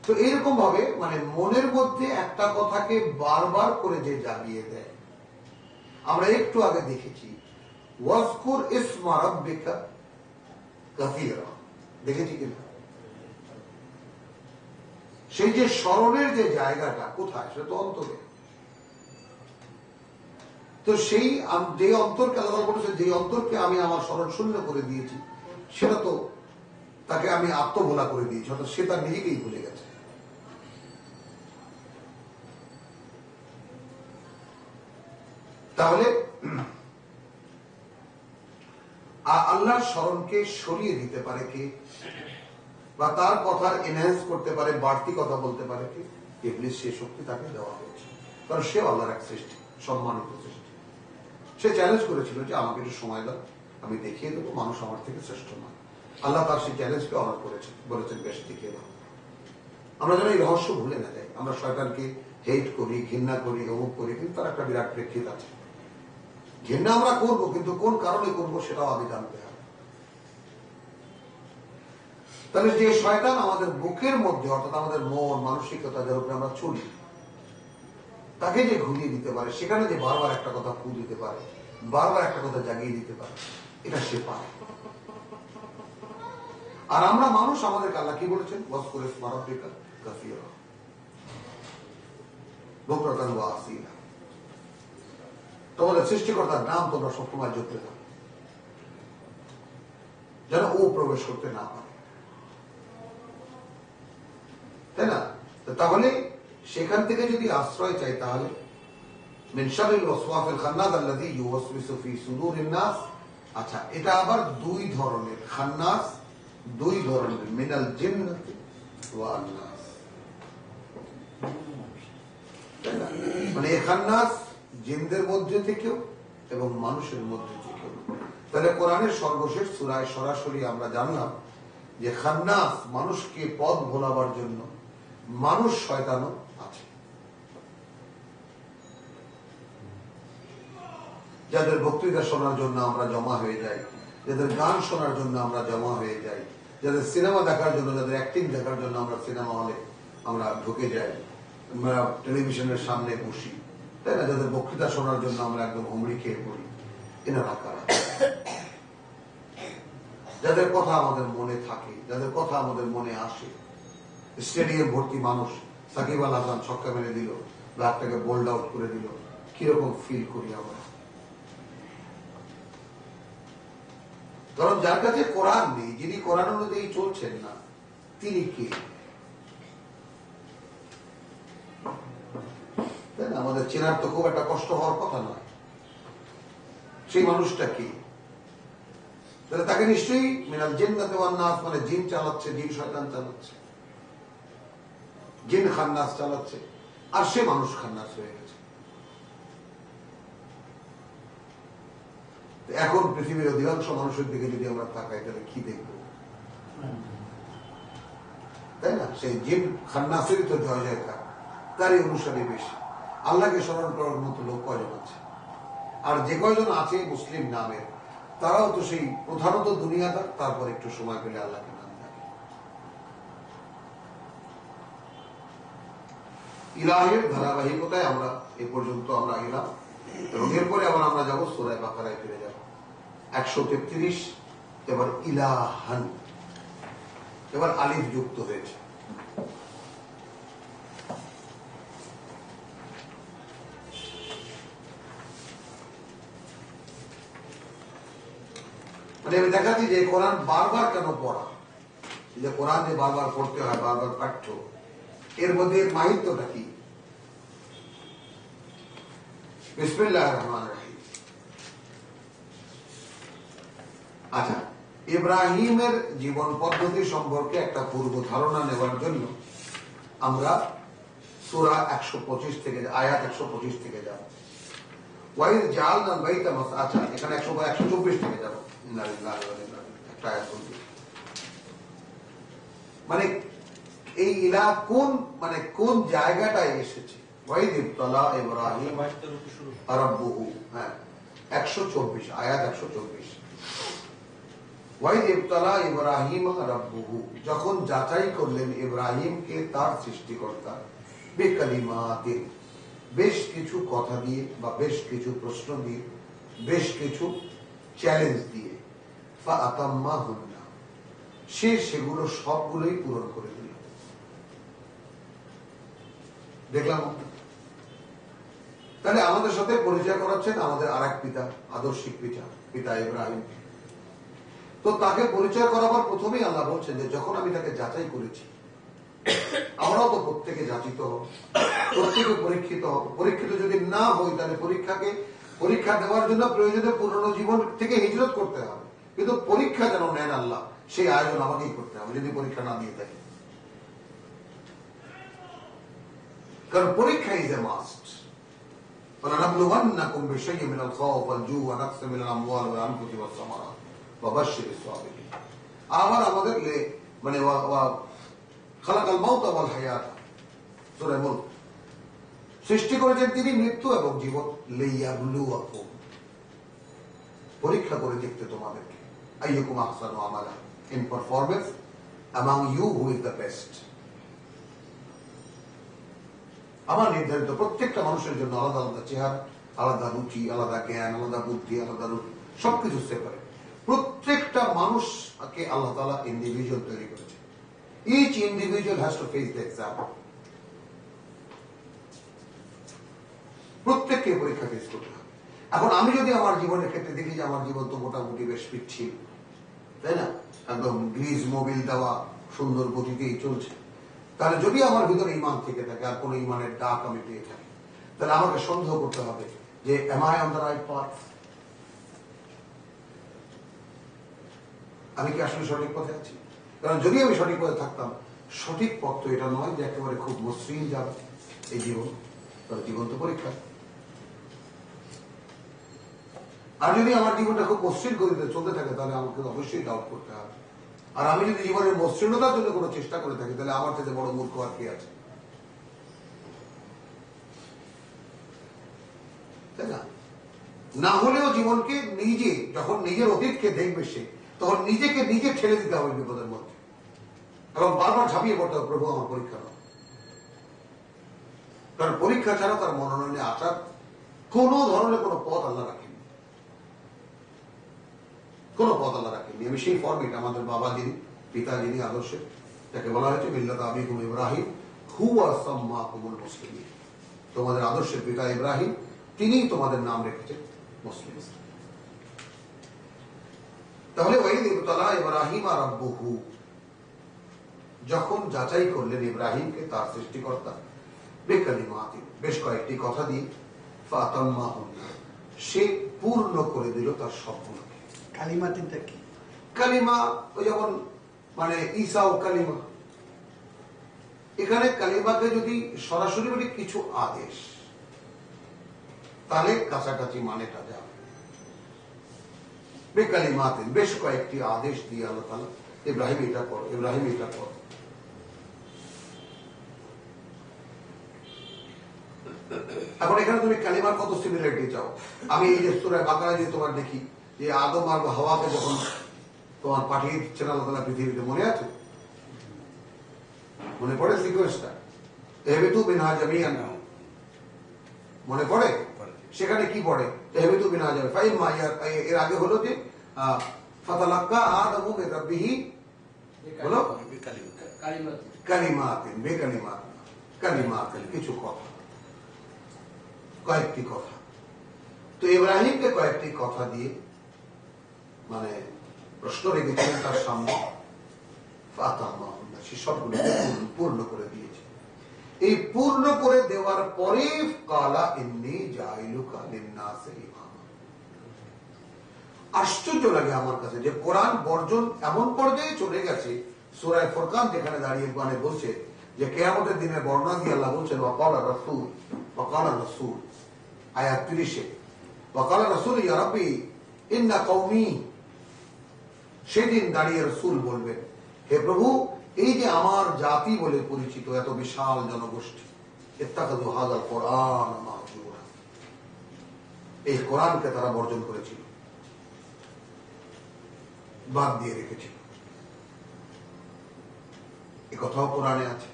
তো এইরকম ভাবে মানে মনের মধ্যে একটা কথাকে বারবার করে যে জাগিয়ে দেয়। আমরা একটু আগে দেখেছি ওয়াজকুর ইসমা রাব্বিকা কাসীরা, দেখেছি কিনা? সেই যে স্মরণের যে জায়গাটা কোথায়, সেটা তো অন্তরে। তো সেই যে অন্তরকে আল্লাহ বলেছে, যে অন্তরকে আমি আমার স্মরণ শূন্য করে দিয়েছি, সেটা তো তাকে আমি আত্মভোলা করে দিয়েছি, অর্থাৎ সে তার নিজেকেই ভুলে গেছে। তাহলে আল্লাহর স্মরণকে সরিয়ে দিতে পারে কে, বা তার কথার এনহ্যান্স করতে পারে, বাড়তি কথা বলতে পারে কে? ইবলিস। সে শক্তি তাকে দেওয়া হয়েছে, কারণ সে আল্লাহর এক সৃষ্টি, সম্মানিত সৃষ্টি। সে চ্যালেঞ্জ করেছিল যে আমাকে একটু সময় দাও, আমি দেখিয়ে দেবো মানুষ আমার থেকে শ্রেষ্ঠ নয়। আল্লাহ তার সেই চ্যালেঞ্জকে অনার করেছেন, বলেছেন বেশ দেখিয়ে দাও। আমরা যেন এই রহস্য ভুলে না যাই। আমরা শয়তানকে হেট করি, ঘৃণা করি, অমুক করি, কিন্তু তার একটা বিরাট প্রেক্ষিত আছে। ঘৃণা আমরা করবো, কিন্তু কোন কারণে করবো সেটাও আগে জানতে হবে। তাহলে যে শয়তান আমাদের বুকের মধ্যে, অর্থাৎ আমাদের মন, মানসিকতা, যার উপরে আমরা চলি, তাকে যে ঘুরিয়ে দিতে পারে, সেখানে যে বারবার একটা কথা ফু দিতে পারে, বারবার একটা কথা জাগিয়ে দিতে পারে, এটা সে পারে। আর আমরা মানুষ, আমাদেরকে আল্লাহ কি বলেছেন? ওয়াজকুর ইসমা রাব্বিকা কাসীরা বুকরাতান ওয়া আসীলা। তোমাদের সৃষ্টিকর্তার নাম তোমরা সবসময় জপতে থাকো, যেন ও প্রবেশ করতে না পারে, তাই না? তাহলে সেখান থেকে যদি আশ্রয় চাই, তাহলে মিন শাররিল ওয়াসওয়াসিল খান্নাস আল্লাযী ইউওয়াসওয়িসু ফি সুদুরিন নাস। আচ্ছা, এটা আবার দুই ধরনের খান্নাস, দুই ধরনের, মিনাল জিন্নাতি ওয়ান নাস। মানে এই খান্নাস জিনদের মধ্যে থেকেও এবং মানুষের মধ্যে থেকেও। তাহলে কোরআনের সর্বশেষ সূরায় সরাসরি আমরা জানলাম যে খান্নাস মানুষকে পথ ভোলাবার জন্য, মানুষ শয়তানও আছে। যাদের বক্তৃতা শোনার জন্য আমরা জমা হয়ে যাই, যাদের গান শোনার জন্য আমরা জমা হয়ে যাই, যাদের সিনেমা দেখার জন্য, যাদের অ্যাক্টিং দেখার জন্য আমরা সিনেমা হলে আমরা ঢুকে যাই, আমরা টেলিভিশনের সামনে বসি, তাই না? যাদের বক্তৃতা শোনার জন্য আমরা একদম হুমড়ি খেয়ে পড়ি, এনারা কারা? যাদের কথা আমাদের মনে থাকে, যাদের কথা আমাদের মনে আসে। স্টেডিয়াম ভর্তি মানুষ, সাকিব আল হাসান ছক্কা মেরে দিল, ব্যাটটাকে বোল্ড আউট করে দিল, কিরকম ফিল করি আমরা? কারণ যার কাছে কোরআন নেই, যিনি কোরআন অনুযায়ী চলছেন না, তিনি কে? তাই না? আমাদের চেনার তো খুব একটা কষ্ট হওয়ার কথা নয়। সেই মানুষটা কি? তাহলে তাকে নিশ্চয়ই মিনাল জিন্নাতি ওয়ান নাস, মানে জিন চালাচ্ছে, জিন শয়তান চালাচ্ছে, জিন খান্নাস চালাচ্ছে, আর সে মানুষ খান্নাস হয়ে গেছে। এখন পৃথিবীর অধিকাংশ মানুষের দিকে যদি আমরা তাকাই, তাহলে কি দেখব? তাই না? সেই জিন খান্নাসেরই তো জয় জয়কার, তারই অনুসারী বেশি। আল্লাহকে স্মরণ করার মতো লোক কয়জন আছে? আর যে কয়জন আছে মুসলিম নামের, তারাও তো সেই প্রধানত দুনিয়াদার, তারপর একটু সময় পেলে আল্লাহকে নাম ডাকে। ইলাহের ধারাবাহিকতায় আমরা এ পর্যন্ত আমরা এলাম, এবং এরপরে আবার আমরা যাবো সূরা বাকারায় ফিরে যাব 133। এবার ইলাহান, এবার আলিফ যুক্ত হয়েছে। মানে আমি দেখাচ্ছি যে কোরআন বারবার কেন পড়া, যে কোরআন যে বারবার পড়তে হয়, বারবার পাঠ্য, এর মধ্যে মাহিত্যটা কি? বিসমিল্লাহির রহমানির রহিম। আচ্ছা, ইব্রাহিমের জীবন পদ্ধতি সম্পর্কে একটা পূর্ব ধারণা নেওয়ার জন্য আমরা সূরা 125 থেকে আয়াত 125 থেকে যাব। ওয়াইদ জাআলনাল বাইতা মাসা, আচ্ছা এখানে 124 থেকে যাব। একটা আয়াত বলছি, মানে এই ইলা কোন, মানে কোন জায়গাটায় এসেছে। ওয়াইদ ইবতালা ইব্রাহিম রাব্বুহু, হ্যাঁ 124 আয়াত 124। ওয়াইদ ইবতালা ইব্রাহিম রাব্বুহু, যখন যাচাই করলেন ইব্রাহিমকে তার সৃষ্টিকর্তা, বিকালিমাতিন, বেশ কিছু কথা দিয়ে বা বেশ কিছু প্রশ্ন দিয়ে, বেশ কিছু চ্যালেঞ্জ দিয়ে, ফাআতাম্মাহুন্না, সে সেগুলো সবগুলোই পূরণ করে দিল। দেখলাম, তাহলে আমাদের সাথে পরিচয় করাচ্ছেন আমাদের আরেক পিতা, আদর্শিক পিতা ইব্রাহিম। তো তাকে পরিচয় করাবার প্রথমেই আল্লাহ বলছেন যে যখন আমি তাকে যাচাই করেছি, আমরাও তো প্রত্যেকে যাচিত হব, প্রত্যেকে পরীক্ষিত হব। পরীক্ষিত যদি না হই তাহলে পরীক্ষা দেওয়ার জন্য প্রয়োজনে পুরনো জীবন থেকে হিজরত করতে হবে, কিন্তু পরীক্ষা যেন নেন আল্লাহ, সেই আয়োজন আমাকেই করতে হবে যদি পরীক্ষা না দিয়ে থাকি। কারণ পরীক্ষা ইজ এ মাস্ট। وَلَنَبْلُوَنَّكُمْ بِشَيْءٍ مِنَ الْخَوْفِ وَالْجُوعِ وَنَقْصٍ مِنَ الْأَمْوَالِ وَالْأَنفُسِ وَالثَّمَرَاتِ وَبَشِّرِ الصَّابِرِينَ। আবার আমাদের মানে খালাকাল মাউতা ওয়াল হায়াত, সূরা মুলক, সৃষ্টি করেছেন তিনি মৃত্যু এবং জীবন, লিয়াবলুয়াকুম, পরীক্ষা করে দেখতে তোমাদেরকে, আইয়ুকুম আহসানু আমালা, in performance among you who is the best। আমার নির্ধারিত প্রত্যেকটা মানুষের জন্য আলাদা আলাদা চেহারা, আলাদা রুচি, আলাদা জ্ঞান, আলাদা বুদ্ধি, আলাদা সবকিছু সেপারেট। প্রত্যেকটা মানুষকে আল্লাহ তাআলা ইন্ডিভিজুয়াল তৈরি করেছে। Each individual has to face the exam। প্রত্যেককে পরীক্ষা ফেস করতে হবে। এখন আমি যদি আমার জীবনের ক্ষেত্রে দেখি যে আমার জীবন তো মোটামুটি বেশ পিচ্ছিল, তাই না, একদম গ্রিজ মোবিল দেওয়া সুন্দর গতিতেই চলছে, তাহলে যদি আমার ভিতরে ইমান থেকে থাকে আর কোন ইমানের ডাক আমি পেয়ে থাকি, তাহলে আমাকে সন্দেহ করতে হবে যে am I on the right path? আমি কি আসলে সঠিক পথে আছি? কারণ যদি আমি সঠিক পথে থাকতাম, সঠিক পথ তো এটা নয় যে একেবারে খুব মসৃণ যাবে এই জীবন, তাহলে জীবন তো পরীক্ষা। আর যদি আমার জীবনটা খুব মসৃণ গতিতে চলতে থাকে তাহলে আমাকে অবশ্যই ডাউট করতে হবে। আর আমি যদি জীবনের মসৃণতার জন্য কোনো চেষ্টা করে থাকি তাহলে আমার থেকে বড় মূর্খ আর কে আছে, তাই না? না হলেও জীবনকে নিজে, যখন নিজের অতীতকে দেখবে সে, তখন নিজেকে নিজে ঠেলে দিতে হবে বিপদের মধ্যে এবং বারবার ঝাঁপিয়ে পড়তে হবে, প্রভু আমার পরীক্ষা নাও। কারণ পরীক্ষা ছাড়া তার মনোনয়নে আসার কোন ধরনের কোন পথ আল্লাহ রাখেনি, কোন পথ আল্লাহ রাখেনি। আমি সেই ফরমেট, আমাদের বাবা যিনি, পিতা যিনি আদর্শে, তাকে বলা হয়েছে মিল্লাত আবিকুম ইব্রাহিম হুয়া সাম্মাকুমুল মুসলিমিন, তোমাদের আদর্শের পিতা ইব্রাহিম, তিনি তোমাদের নাম রেখেছেন মুসলিম। তাহলে ওয়াইদ ইবতালা ইব্রাহিম রাব্বুহু, যখন যাচাই করলেন ইব্রাহিমকে তার সৃষ্টিকর্তা, বিকালিমাতিন, বেশ কয়েকটি কথা দিয়ে, ফাতাম্মাহুন্না, সে পূর্ণ করে দিল তার সবগুলোকে। কালিমাতিনটা কি? কালিমা ওই যেমন মানে ঈসা ও কালিমা, এখানে কালিমাকে যদি সরাসরি বলি কিছু আদেশ, তাহলে কাছাকাছি মানেটা যাবে। বেকালিমাতিন, বেশ কয়েকটি আদেশ দিয়ে আল্লাহ তাআলা ইব্রাহিম এটা করো, ইব্রাহিম এটা করো। এখন এখানে তুমি কালিমার কত সিমিলারিটি চাও? আমি এই যে সূরা বাকারা যদি তোমার দেখি যে আদম আর হাওয়াকে যখন তোমার পাঠিয়ে দিচ্ছেন আল্লাহ তাআলা পৃথিবীতে, মনে আছে? মনে পড়ে সিকোয়েন্সটা? ইহবিতু মিনহা জামিআন, মনে পড়ে? সেখানে কি পড়ে? ইহবিতু মিনহা জামিআন, ফাইম্মা, এর আগে হলো যে ফাতালাক্কা আদমু মির রাব্বিহি, বলো কালিমাতিন, বেকালিমাতিন, কালিমাতিন, কিছু কথা, কয়েকটি কথা। তো ইব্রাহিমকে কয়েকটি কথা দিয়ে মানে প্রশ্ন রেখেছিলেন তার সামনে, সে সবগুলো পূর্ণ করে দিয়েছে। এই পূর্ণ করে দেওয়ার পরে কালা ইন্নী জাইলুকা লিন্নাসি ইমামা। আশ্চর্য লাগে আমার কাছে যে কোরআন বর্জন এমন পর্যায়ে চলে গেছে, সূরা ফুরকান যেখানে দাঁড়িয়ে মানে বলছে যে কিয়ামতের দিনের বর্ণনা দিয়ে আল্লাহ বলছেন ওয়াকালা রাসূল আয়াত 30 ওয়াকালা রাসূল ইয়া রাব্বি ইন্না কওমি, সেদিন দাঁড়িয়ে রাসূল বলবেন হে প্রভু এই যে আমার জাতি বলে পরিচিত এত বিশাল জনগোষ্ঠী, ইত্তাখাযু হাযাল কুরআন মাহজুরা, এই কোরআনকে তারা বর্জন করেছিল, বাদ দিয়ে রেখেছিল। এই কথাও কোরআনে আছে,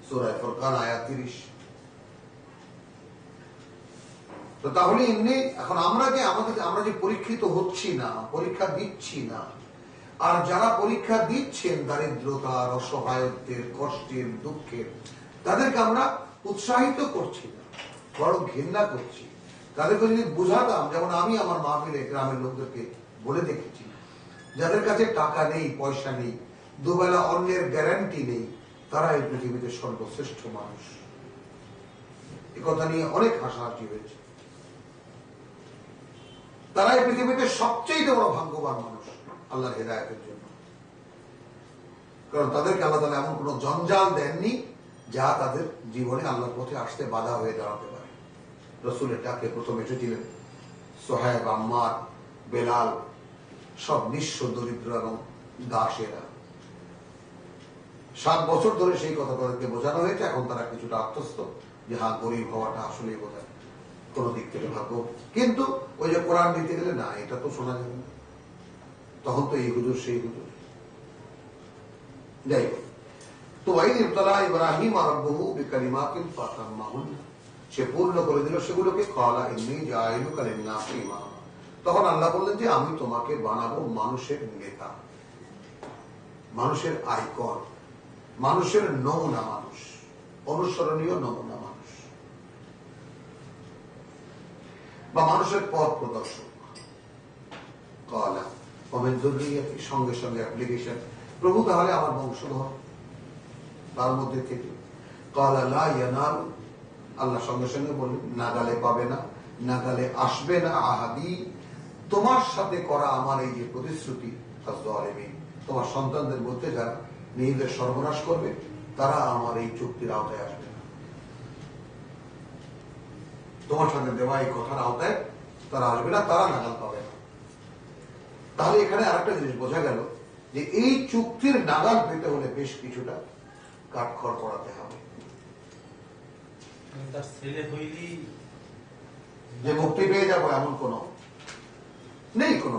সূরা ফুরকান আয়াত 30। তো তাহলে এমনি এখন আমরা যে পরীক্ষিত হচ্ছি না, পরীক্ষা দিচ্ছি না, আর যারা পরীক্ষা দিচ্ছেন দারিদ্রতার, অসহায়ত্বের, কষ্টের, দুঃখের, তাদেরকে আমরা উৎসাহিত করছি না, বড় ঘৃণা করছি। তাদেরকে যদি বুঝাতাম, যেমন আমি আমার মাহফিলে গ্রামের লোকদেরকে বলে দেখেছি, যাদের কাছে টাকা নেই, পয়সা নেই, দুবেলা অন্যের গ্যারান্টি নেই, তারা এই পৃথিবীতে সর্বশ্রেষ্ঠ মানুষ। এ কথা নিয়ে অনেক হাসাহাসি হয়েছে। তারা এই পৃথিবীতে সবচেয়ে বড় ভাগ্যবান মানুষ আল্লাহর হেদায়েতের জন্য, কারণ তাদেরকে আল্লাহ তাআলা এমন কোন জঞ্জাল দেননি যা তাদের জীবনে আল্লাহর পথে আসতে বাধা হয়ে দাঁড়াতে পারে। রাসূলের ডাকে প্রথম এসেছিলেন সোহায়েব, আম্মার, বেলাল, সব নিঃস্ব, দরিদ্র এবং দাসেরা। 7 বছর ধরে সেই কথা তাদেরকে বোঝানো হয়েছে। এখন তারা কিছুটা আত্মস্থ যে হ্যাঁ, গরিব হওয়াটা আসলেই বোঝায় কোন দিক থেকে ভাগ্য। কিন্তু ওই যে কোরআন দিতে গেলে না, এটা তো শোনা যাবে না, তখন তো এই হুজুর সেই হুজুর। যাই হোক, তো ওয়াইদ ইবতালা ইব্রাহিম রাব্বুহু বিকালিমাতিন ফাতাম্মাহুন্না, সে পূর্ণ করে দিল সেগুলোকে। ক্বালা ইন্নী জাইলুকা লিন্নাসি ইমামা, তখন আল্লাহ বললেন যে আমি তোমাকে বানাবো মানুষের নেতা, মানুষের আইকন, মানুষের নমুনা, মানুষ অনুসরণীয় নমুনা মানুষ, বা মানুষের পথ প্রদর্শক। ক্বালা ওমিন যুররিয়াতি, সঙ্গে সঙ্গে অ্যাপ্লিকেশন, প্রভু তাহলে আমার বংশধর তার মধ্যে থেকে। ক্বালা লা ইয়ানাল, আল্লাহ সঙ্গে সঙ্গে বললেন নাগালে পাবে না, নাগালে আসবে না আহাদি, তোমার সাথে করা আমার এই যে প্রতিশ্রুতি, তোমার সন্তানদের মধ্যে যারা নিজেদের সর্বনাশ করবে তারা আমার এই চুক্তির আওতায় আসবে না, তোমার সাথে দেওয়া এই কথার আওতায় তারা আসবে না, তারা নাগাল পাবে না। তাহলে এখানে আরেকটা জিনিস বোঝা গেল যে এই চুক্তির নাগাল পেতে হলে বেশ কিছুটা কাঠখড় করাতে হবে। তার ছেলে হইলি যে মুক্তি পেয়ে যাবো এমন কোন নেই, কোন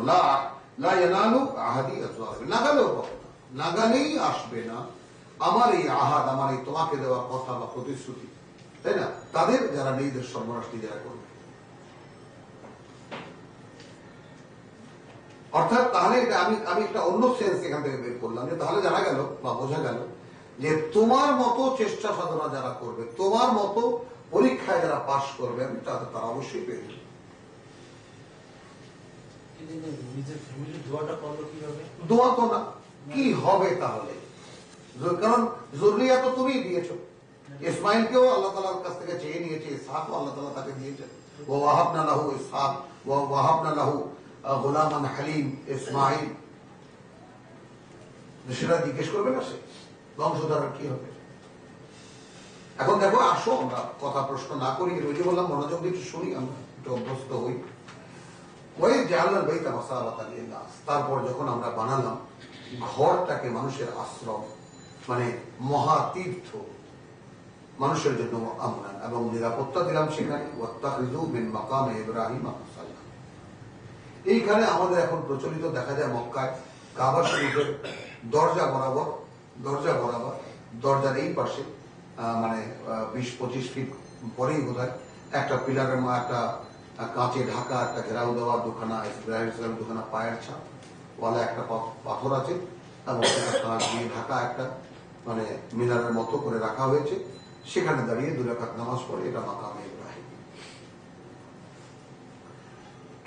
নাগালেও পাবো না, নাগালেই আসবে না আমার এই আহাদ, আমার এই তোমাকে দেওয়া কথা বা প্রতিশ্রুতি, তাই না? তাদের যারা নিজেদের সর্বনাশ নিজেরা করবে। অর্থাৎ তাহলে এটা আমি একটা অন্য সেন্স এখান থেকে বের করলাম, যে তাহলে জানা গেল বা বোঝা গেল যে তোমার মতো চেষ্টা সাধনা যারা করবে, তোমার মতো পরীক্ষায় যারা পাশ করবে, তারা অবশ্যই পেয়ে যাবে। নিজের ফ্যামিলির দোয়াটা করলো কিভাবে? দোয়া তো না, কি হবে তাহলে? কারণ জরুরিয়া তো তুমি দিয়েছো। ইসমাইলকেও আল্লাহ তাআলার কাছ থেকে চেয়ে নিয়েছে, ইসহাকও আল্লাহ তাআলা তাকে দিয়েছেন। ওয়া ওয়াহাবনা লাহু ইসহাক ওয়া ওয়াহাবনা লাহু গুলামান হালিম ইসমাইল। সেটা জিজ্ঞেস করবে না সে বংশধর কি হবে? এখন দেখো, আসো আমরা কথা প্রশ্ন না করি, ওই যে বললাম মনোযোগ দিয়ে একটু শুনি, আমরা একটু অভ্যস্ত হই। ওই জাআলাল বাইতা মাসাবাতান লিন-নাস, তারপর যখন আমরা বানালাম ঘরটাকে মানুষের আশ্রম, মানে মহাতীর্থ, মানুষের জন্য আমনান এবং নিরাপত্তা দিলাম সেখানে। ওয়াত্তাখিযু মিন মাকামে ইব্রাহিম মুসাল্লা, এইখানে আমাদের এখন প্রচলিত দেখা যায় মক্কায় কাবা শরীফের দরজা বরাবর, দরজার এই পাশে মানে 20-25 ফিট পরেই বোধহয় একটা পিলারের একটা কাঁচে ঢাকা একটা ঘেরাও দেওয়া দুখানা ইসরায়েল দুখানা পায়ের ছাপ ওয়ালা একটা পাথর আছে, এবং সেটা কাঁচ দিয়ে ঢাকা একটা মানে মিনারের মতো করে রাখা হয়েছে। সেখানে দাঁড়িয়ে 2 রাকাত নামাজ পড়ে, এটা মাকামে ইব্রাহিম।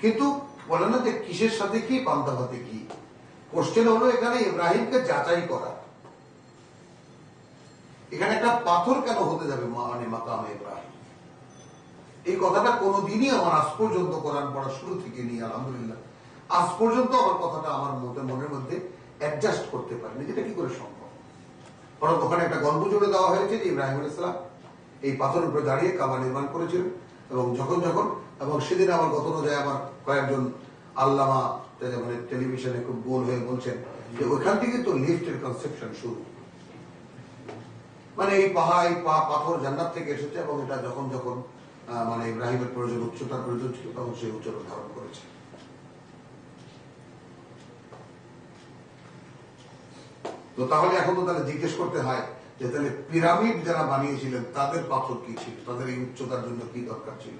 কিন্তু বলে না যে কিসের সাথে কি, পান্তাভাতে কি। কোশ্চেন হলো এখানে ইব্রাহিমকে যাচাই করা এখানে একটা পাথর কেন হতে যাবে মানে মাকামে ইব্রাহিম? এই কথাটা কোনোদিনই আমার আজ পর্যন্ত কোরআন পড়া শুরু থেকে নিয়ে আলহামদুলিল্লাহ আজ পর্যন্ত আমার কথাটা আমার মনের মধ্যে অ্যাডজাস্ট করতে পারেনি, যেটা কি করে সম্ভব। কারণ ওখানে একটা গল্প জুড়ে দেওয়া হয়েছে যে ইব্রাহিম আলাইহিস সালাম এই পাথরের উপরে দাঁড়িয়ে কাবা নির্মাণ করেছিলেন, এবং যখন এবং সেদিন আমার গত যায় আমার কয়েকজন আল্লামা মানে টেলিভিশনে খুব গোল হয়ে বলছেন যে ওইখান থেকে তো লিফটের কনসেপশন শুরু, মানে এই পাথর জান্নাত থেকে এসেছে, এবং এটা যখন মানে ইব্রাহিমের প্রয়োজন উচ্চতার প্রয়োজন ছিল তখন সেই উচ্চতা ধারণ করেছে। তো তাহলে এখন তো তাহলে জিজ্ঞেস করতে হয় যে তাহলে পিরামিড যারা বানিয়েছিলেন তাদের পাথর কি ছিল, তাদের এই উচ্চতার জন্য কি দরকার ছিল?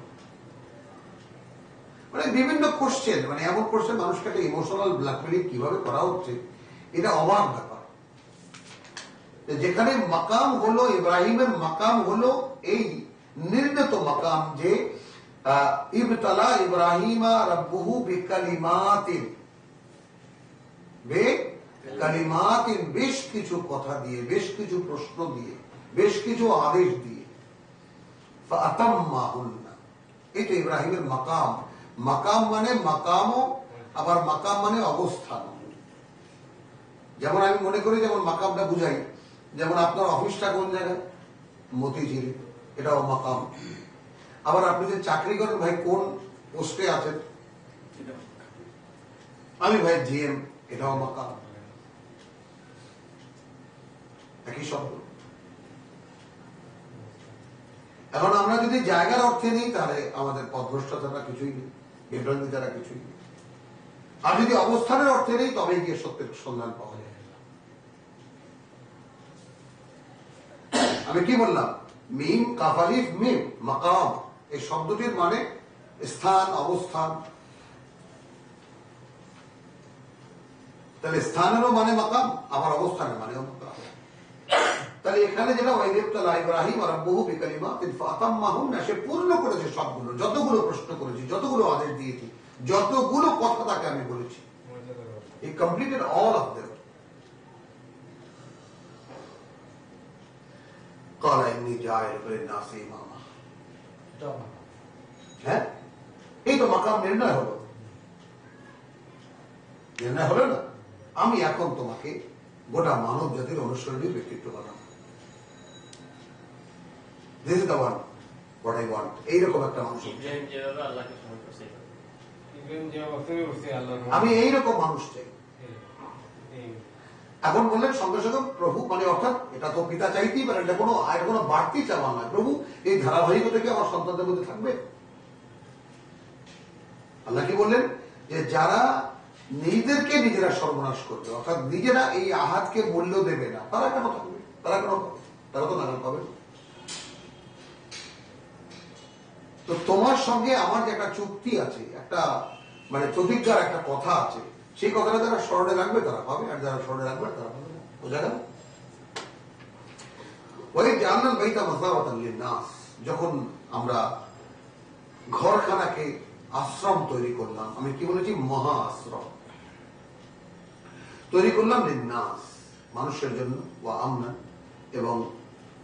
মানে বিভিন্ন কোশ্চেন, মানে এমন কোশ্চেন মানুষকে একটা ইমোশনাল ব্ল্যাকমেলিং কিভাবে করা হচ্ছে, এটা অবাক ব্যাপার। যেখানে মাকাম হলো ইব্রাহিমের মাকাম হলো এই নির্ণীত মাকাম যে ইবতালা ইব্রাহিমা রাব্বুহু বিকালিমাতিন, কালিমাতিন বেশ কিছু কথা দিয়ে, বেশ কিছু প্রশ্ন দিয়ে, বেশ কিছু আদেশ দিয়ে, ফাতাম্মাহুন্না, এটা ইব্রাহিমের মাকাম। মাকাম মানে মাকামও, আবার মাকাম মানে অবস্থান। যেমন আমি মনে করি যেমন মাকামটা বুঝাই, যেমন আপনার অফিসটা কোন জায়গায়, মতিঝিলে, এটাও মাকাম। আবার আপনি যে চাকরি করেন ভাই কোন পোস্টে আছেন, আমি ভাই জিএম, এটাও মাকাম, একই শব্দ। এখন আমরা যদি জায়গার অর্থে নিই তাহলে আমাদের পথভ্রষ্টা ছাড়া কিছুই নেই, বিভ্রান্তি ছাড়া কিছুই নেই। আর যদি অবস্থানের অর্থে নেই তবেই গিয়ে সত্যের সন্ধান পাওয়া যায়। আমি কি বললাম, মিম কাফালিফ মিম মাকাম, এই শব্দটির মানে স্থান, অবস্থান। তাহলে স্থানেরও মানে মাকাম, আবার অবস্থানের মানেও মাকাম। তাহলে এখানে যেটা ওয়াইদিবতালা ইব্রাহিম রাব্বুহু বিকালিমাতিন ফাতাম্মাহুন্না, সে পূর্ণ করেছে সবগুলো, যতগুলো প্রশ্ন করেছি, যতগুলো আদেশ দিয়েছি, যতগুলো কথা তাকে আমি বলেছি, he completed all of them. ক্বালা ইন্নী জাইলুকা লিন-নাসি ইমামা, হ্যাঁ এই তো মাকাম নির্ণয় হলো, নির্ণয় হলো না, আমি এখন তোমাকে গোটা মানব জাতির অনুসরণীয় ব্যক্তিত্ব বানাবো। This is the one what I want. এইরকম একটা মানুষ, আমি এইরকম মানুষ চাই। এখন বললেন সঙ্গে সঙ্গে প্রভু, মানে অর্থাৎ এটা তো পিতা চাইতেই পারে, এটা কোনো বাড়তি চাওয়া নয়। প্রভু এই ধারাবাহিকতা কি আমার সন্তানদের মধ্যে থাকবে? আল্লাহ কি বললেন যে যারা নিজেদেরকে নিজেরা সর্বনাশ করবে, অর্থাৎ নিজেরা এই আহাতকে মূল্য দেবে না, তারা কেন থাকবে? তারা তো নাগাল পাবে। তো তোমার সঙ্গে আমার যে একটা চুক্তি আছে, একটা মানে প্রতিজ্ঞার একটা কথা আছে, সেই কথাটা যারা স্মরণে রাখবে তারা পাবে, আর যারা স্মরণে রাখবে তারা পাবে না। বোঝা গেল? ওই জান্নাল বাইতা মাসাওয়াতান লিন-নাস, যখন আমরা ঘরখানাকে আশ্রম তৈরি করলাম, আমি কি বলেছি, মহা আশ্রম তৈরি করলাম লিন-নাস, মানুষের জন্য, ওয়া আমনা, এবং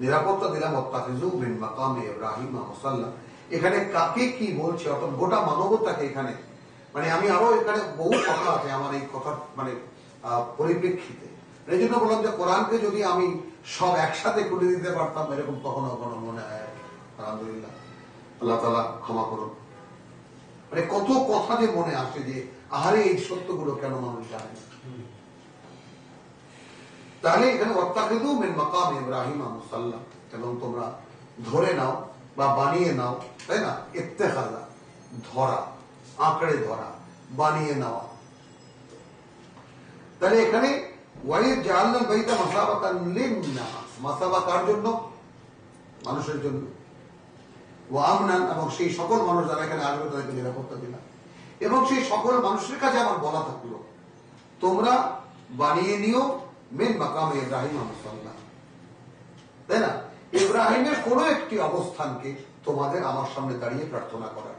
নিরাপত্তা দিলাম ওয়াত্তাখিযু মিন মাকামি ইব্রাহিম মুসাল্লা। এখানে কাকে কি বলছে, অর্থাৎ গোটা মানবতাকে এখানে, মানে আমি আরো এখানে বহু কথা আছে আমার এই কথা মানে পরিপ্রেক্ষিতে, এই জন্য বললাম যে কোরআনকে যদি আমি সব একসাথে করে দিতে পারতাম, এরকম কখনো কখনো মনে হয়। আলহামদুলিল্লাহ, আল্লাহ তাআলা ক্ষমা করুন। মানে কত কথা যে মনে আসে যে আহারে এই সত্যগুলো কেন মানুষ জানে। তাহলে এখানে ওয়াত্তাখিযু মিন মাকামি ইব্রাহিম মুসাল্লা, এবং তোমরা ধরে নাও বা বানিয়ে নাও, তাই না, ইত্তেখাযা ধরা, আঁকড়ে ধরা, বানিয়ে নেওয়া। তাহলে এখানে ওয়াইদ জাআলনাল বাইতা মাসাবাতান লিন-নাস, মাসাবা কার জন্য? মানুষের জন্য। ওয়া আমনান, এবং সেই সকল মানুষ যারা এখানে আসবে তাদেরকে নিরাপত্তা দিলাম। এবং সেই সকল মানুষের কাছে আমার বলা থাকলো তোমরা বানিয়ে নিও মিন মাকামে ইব্রাহিম মুসাল্লা, তাই না, ইব্রাহিমের কোন একটি অবস্থানকে তোমাদের আমার সামনে দাঁড়িয়ে প্রার্থনা করার।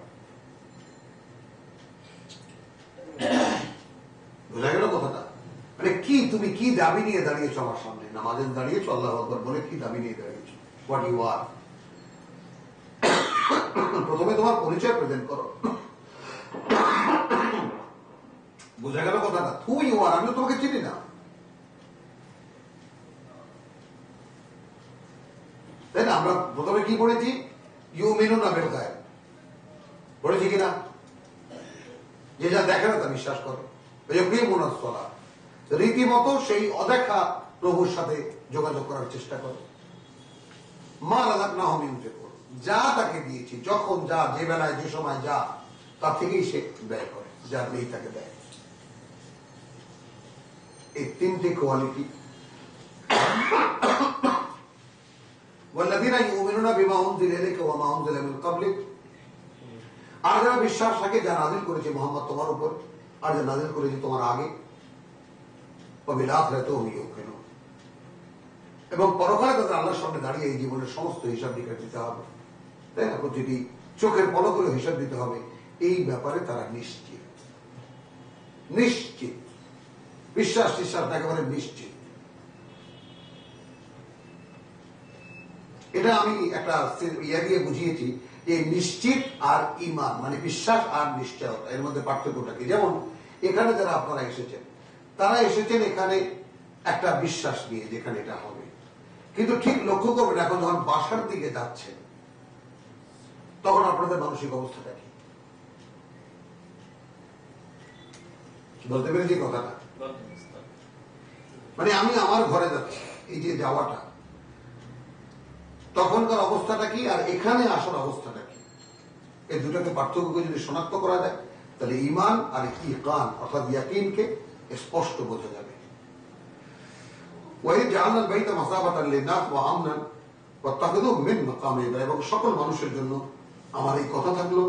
বোঝা গেল কথাটা? মানে কি তুমি কি দাবি নিয়ে দাঁড়িয়েছো আমার সামনে? নামাজে দাঁড়িয়েছো, আল্লাহু আকবার বলে কি দাবি নিয়ে দাঁড়িয়েছো? হোয়াট ইউ আর। প্রথমে তোমার পরিচয় প্রেজেন্ট করো। বোঝা গেল কথাটা? হু ইউ আর, আমি তোমাকে চিনি না, তাই না? আমরা প্রথমে কি পড়েছি? ইউমিনুনা বিল গায়ব পড়েছি কিনা? যে যা দেখে না তা বিশ্বাস করো। রীতিমতো সেই অদেখা প্রভুর সাথে যোগাযোগ করার চেষ্টা করো। মা রাযাকনাহুম ইউনফিকুন, যা তাকে দিয়েছি, যখন যা, যে বেলায়, যে সময় যা, তার থেকেই সে ব্যয় করে, যার নেই তাকে দেয়। এই তিনটি কোয়ালিটি। ওয়াল্লাযীনা ইউমিনুনা বিমা উনজিলা ইলাইকা ওয়া মা উনজিলা মিন ক্বাবলিক, আর যারা বিশ্বাস রাখে যা নাযিল করেছে মুহাম্মদ তোমার উপর আর যা নাযিল করেছে তোমার আগে, ওয়া বিল আখিরাতি হুম ইউকিনুন, এবং পরকালে তাদের আল্লাহর সামনে দাঁড়িয়ে এই জীবনের সমস্ত হিসাব নিকাশ দিতে হবে, তাই না? প্রতিটি চোখের পলকের হিসাব দিতে হবে। এই ব্যাপারে তারা নিশ্চিত, নিশ্চিত, বিশ্বাস একেবারে নিশ্চিত। এটা আমি একটা ইয়া দিয়ে বুঝিয়েছি যে নিশ্চিত আর ঈমান, মানে বিশ্বাস আর নিশ্চয়তা, এর মধ্যে পার্থক্যটা কি? যেমন এখানে যারা আপনারা এসেছেন, তারা এসেছেন এখানে একটা বিশ্বাস নিয়ে যেখানে এটা হবে, কিন্তু ঠিক লক্ষ্য করবেন এখন যখন বাসার দিকে যাচ্ছেন তখন আপনাদের মানসিক অবস্থাটা কি? বলতে পেরেছি কথাটা? মানে আমি আমার ঘরে যাচ্ছি, এই যে যাওয়াটা, তখনকার অবস্থাটা কি আর এখানে আসার অবস্থাটা কি? এই দুটাকে পার্থক্য যদি শনাক্ত করা যায় তাহলে ঈমান আর ইকান অর্থাৎ ইয়াকিনকে স্পষ্ট বোঝা যাবে। ওয়াইদ জাআলনাল বাইতা মাসাবাতান লিন-নাস ওয়া আমনান ওয়াত্তাখিযু মিন মাকামি ইব্রাহিম, এবং সকল মানুষের জন্য আমার এই কথা থাকলো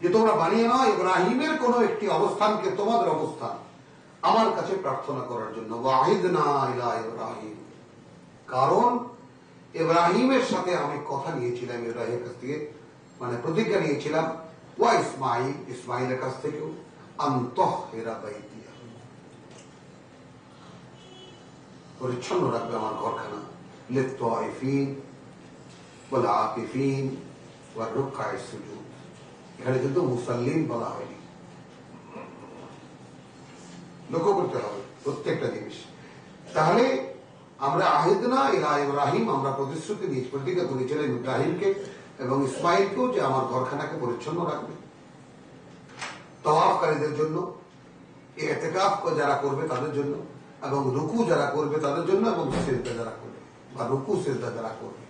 যে তোমরা বানিয়ে নাও ইব্রাহিমের কোন একটি অবস্থানকে তোমাদের অবস্থান আমার কাছে প্রার্থনা করার জন্য। ওয়াহিদনা ইলা ইব্রাহিম, কারণ ইব্রাহিমের সাথে আমি কথা নিয়েছিলাম, ইব্রাহিমের কাছ থেকে মানে প্রতিজ্ঞা নিয়েছিলাম, ওয়া ইসমাঈল, ইসমাঈলের কাছ থেকেও, আনতাহহিরা বাইতি, পরিচ্ছন্ন রাখবে আমার ঘরখানা, লিত-তাইফিন ওয়াল আকিফিন ওয়া রুকআই সুজুদ। এখানে কিন্তু মুসাল্লিন বলা হয়নি, লক্ষ্য করতে হবে প্রত্যেকটা জিনিস। তাহলে আমরা আহিদনা ইলা ইব্রাহিম, আমরা প্রতিশ্রুতি দিয়েছি, প্রতিজ্ঞা করেছিলাম ইব্রাহিমকে এবং ইসমাঈলকেও যে আমার ঘরখানাকে পরিচ্ছন্ন রাখবে, তাওয়াফকারীদের জন্য, ইতিকাফ যারা করবে তাদের জন্য, এবং রুকু যারা করবে তাদের জন্য, এবং সিজদা যারা করবে বা রুকু সিজদা যারা করবে।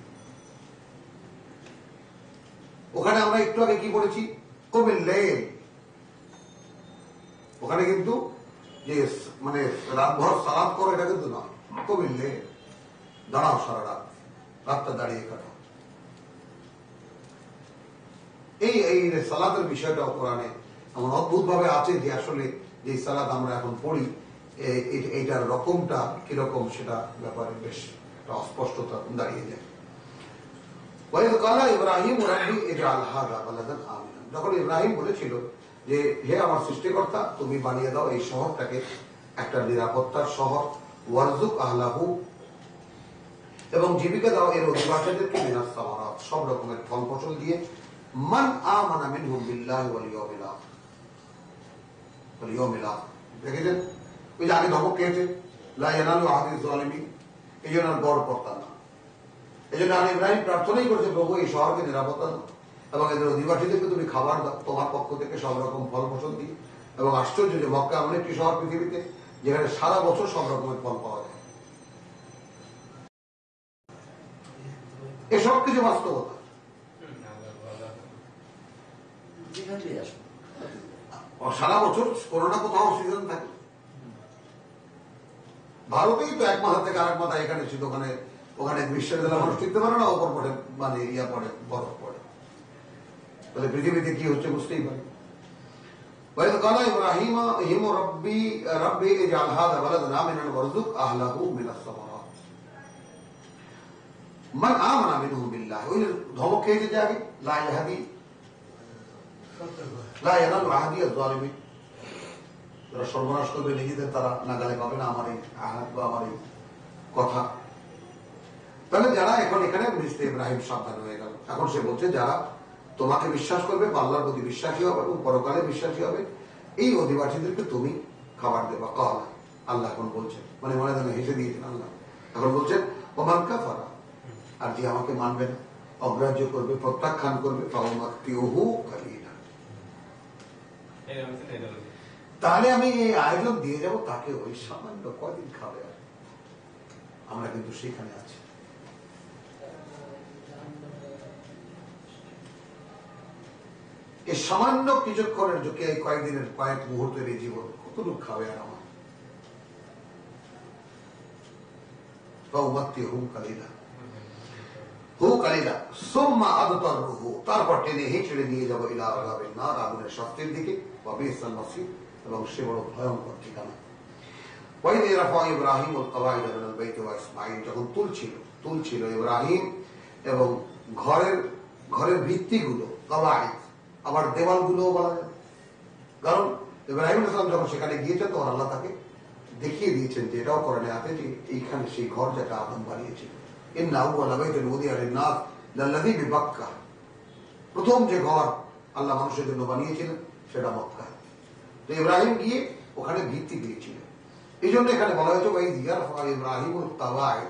ওখানে আমরা একটু আগে কি পড়েছি? কুমিল লাইল, ওখানে কিন্তু যে মানে রাতভর সালাত করো এটা কিন্তু নয়, কুমিল লাইল, দাঁড়াও সারা রাত, রাতটা দাঁড়িয়ে কাটাও। এই সালাতের বিষয়টা কোরআনে এমন অদ্ভুত ভাবে আছে যে আসলে যে সালাত আমরা এখন পড়ি এইটার রকমটা কিরকম সেটা ব্যাপারে বেশ একটা অস্পষ্টতা দাঁড়িয়ে যায়। ওয়াইদ ক্বালা ইব্রাহিম রাব্বি ইজআল হাযা বালাদান আমিনা, যখন ইব্রাহিম বলেছিল যে হে আমার সৃষ্টিকর্তা, তুমি বানিয়ে দাও এই শহরটাকে একটা নিরাপত্তার শহর, ওয়ারযুক আহলাহু, এবং জীবিকা দাও এর অধিবাসীদেরকে মিনাস সামারাত, সব রকমের ফল ফসল দিয়ে, মান আমানা মিনহুম বিল্লাহি ওয়াল ইয়াউমিল আখির, ওয়াল ইয়াউমিল আখির। দেখেছেন ওই যে আগে ধমক খেয়েছে লা ইয়ানালু আহাদিজ যালিমিন, এই জন্য আর গড় করতাম না। এই জন্য আমি ইব্রাহিম প্রার্থনাই করেছে, প্রভু এই শহরকে নিরাপত্তা দাও এবং এদের অধিবাসীদেরকে তুমি খাবার দাও তোমার পক্ষ থেকে সব রকম ফল ফসল দিয়ে। এবং আশ্চর্য যে মক্কা এমন একটি শহর পৃথিবীতে যেখানে সারা বছর সব রকমের ফল পাওয়া যায়। এসব কিছু বাস্তবতা। সারা বছর কোনো না কোথাও সিজন থাকে। ভারতেই তো এক মাথা থেকে আরেক মাথা এখানে শীত, ওখানে গ্রীষ্মের বেলা মানুষ টিকতে পারে না, ওপর পড়ে মানে ইয়া পড়ে, বরফ পড়ে। তাহলে পৃথিবীতে কি হচ্ছে বুঝতেই পারে। وإذ قال إبراهيم ربي اجعل هذا بلدا آمنا وارزق أهله من الثمرات من آمن منهم بالله। ওই ধমক খেয়েছে যে আগে লা ইয়ানালু আহাদি আয-যালিমিন, যারা সর্বনাশ করবে নিজেদের তারা নাগালে পাবে না আমার এই আয়াত বা আমার এই কথা। তাহলে যারা এখন এখানে মিস্টার ইব্রাহিম সাবধান হয়ে গেল। এখন সে বলছে যারা তোমাকে বিশ্বাস করবে, আল্লাহর প্রতি বিশ্বাসী হবে এবং পরকালে বিশ্বাসী হবে, এই অধিবাসীদেরকে তুমি খাবার দেবা। কল আল্লাহ এখন বলছেন, মানে মনে মনে হেসে দিয়েছেন আল্লাহ। এখন বলছেন ওমান কাফারা, আর যে আমাকে মানবে না, অগ্রাহ্য করবে, প্রত্যাখ্যান করবে, তাহলে আমি এই আয়োজন দিয়ে যাব তাকে। ওই সামান্য কয়দিন খাবে। আর আমরা কিন্তু সেখানে আছি। এই সামান্য কিছুক্ষণের যোগে এই কয়েকদিনের কয়েক মুহূর্তের এই জীবন কতটুকু খাবে আর আমার। তারপর টেনে হেঁচড়ে নিয়ে যাবো ইলা আযাবিন নার, আগুনের শাস্তির দিকে, ওয়া বিসাল মাসীর, এবং সে বড় ভয়ঙ্কর ঠিকানা। ওয়াইদ রাফা ইব্রাহিম আল কওয়াইদ মিনাল বাইত ওয়া ইসমাঈল, যখন তুলছিল ইব্রাহিম এবং ঘরের ভিত্তিগুলো, কওয়াইদ, আবার দেওয়ালগুলোও বলা যাবে। কারণ ইব্রাহিম আলাইহিস সালাম যখন সেখানে গিয়েছেন তখন আল্লাহ তাকে দেখিয়ে দিয়েছেন যে এটাও কোরআনে আছে যে এইখানে সেই ঘর যেটা আদম বানিয়েছিল। ইন্না আউওয়ালা বাইতিন উযিয়া লিন-নাস লাল্লাযী বিবাক্কা, প্রথম যে ঘর আল্লাহ মানুষের জন্য বানিয়েছিলেন সেটা মক্কা। তো ইব্রাহিম গিয়ে ওখানে ভিত্তি দিয়েছিলেন। এই জন্য এখানে বলা হয়েছে ওয়াইদ ইয়ারফা ইব্রাহিমুল কওয়াইদ।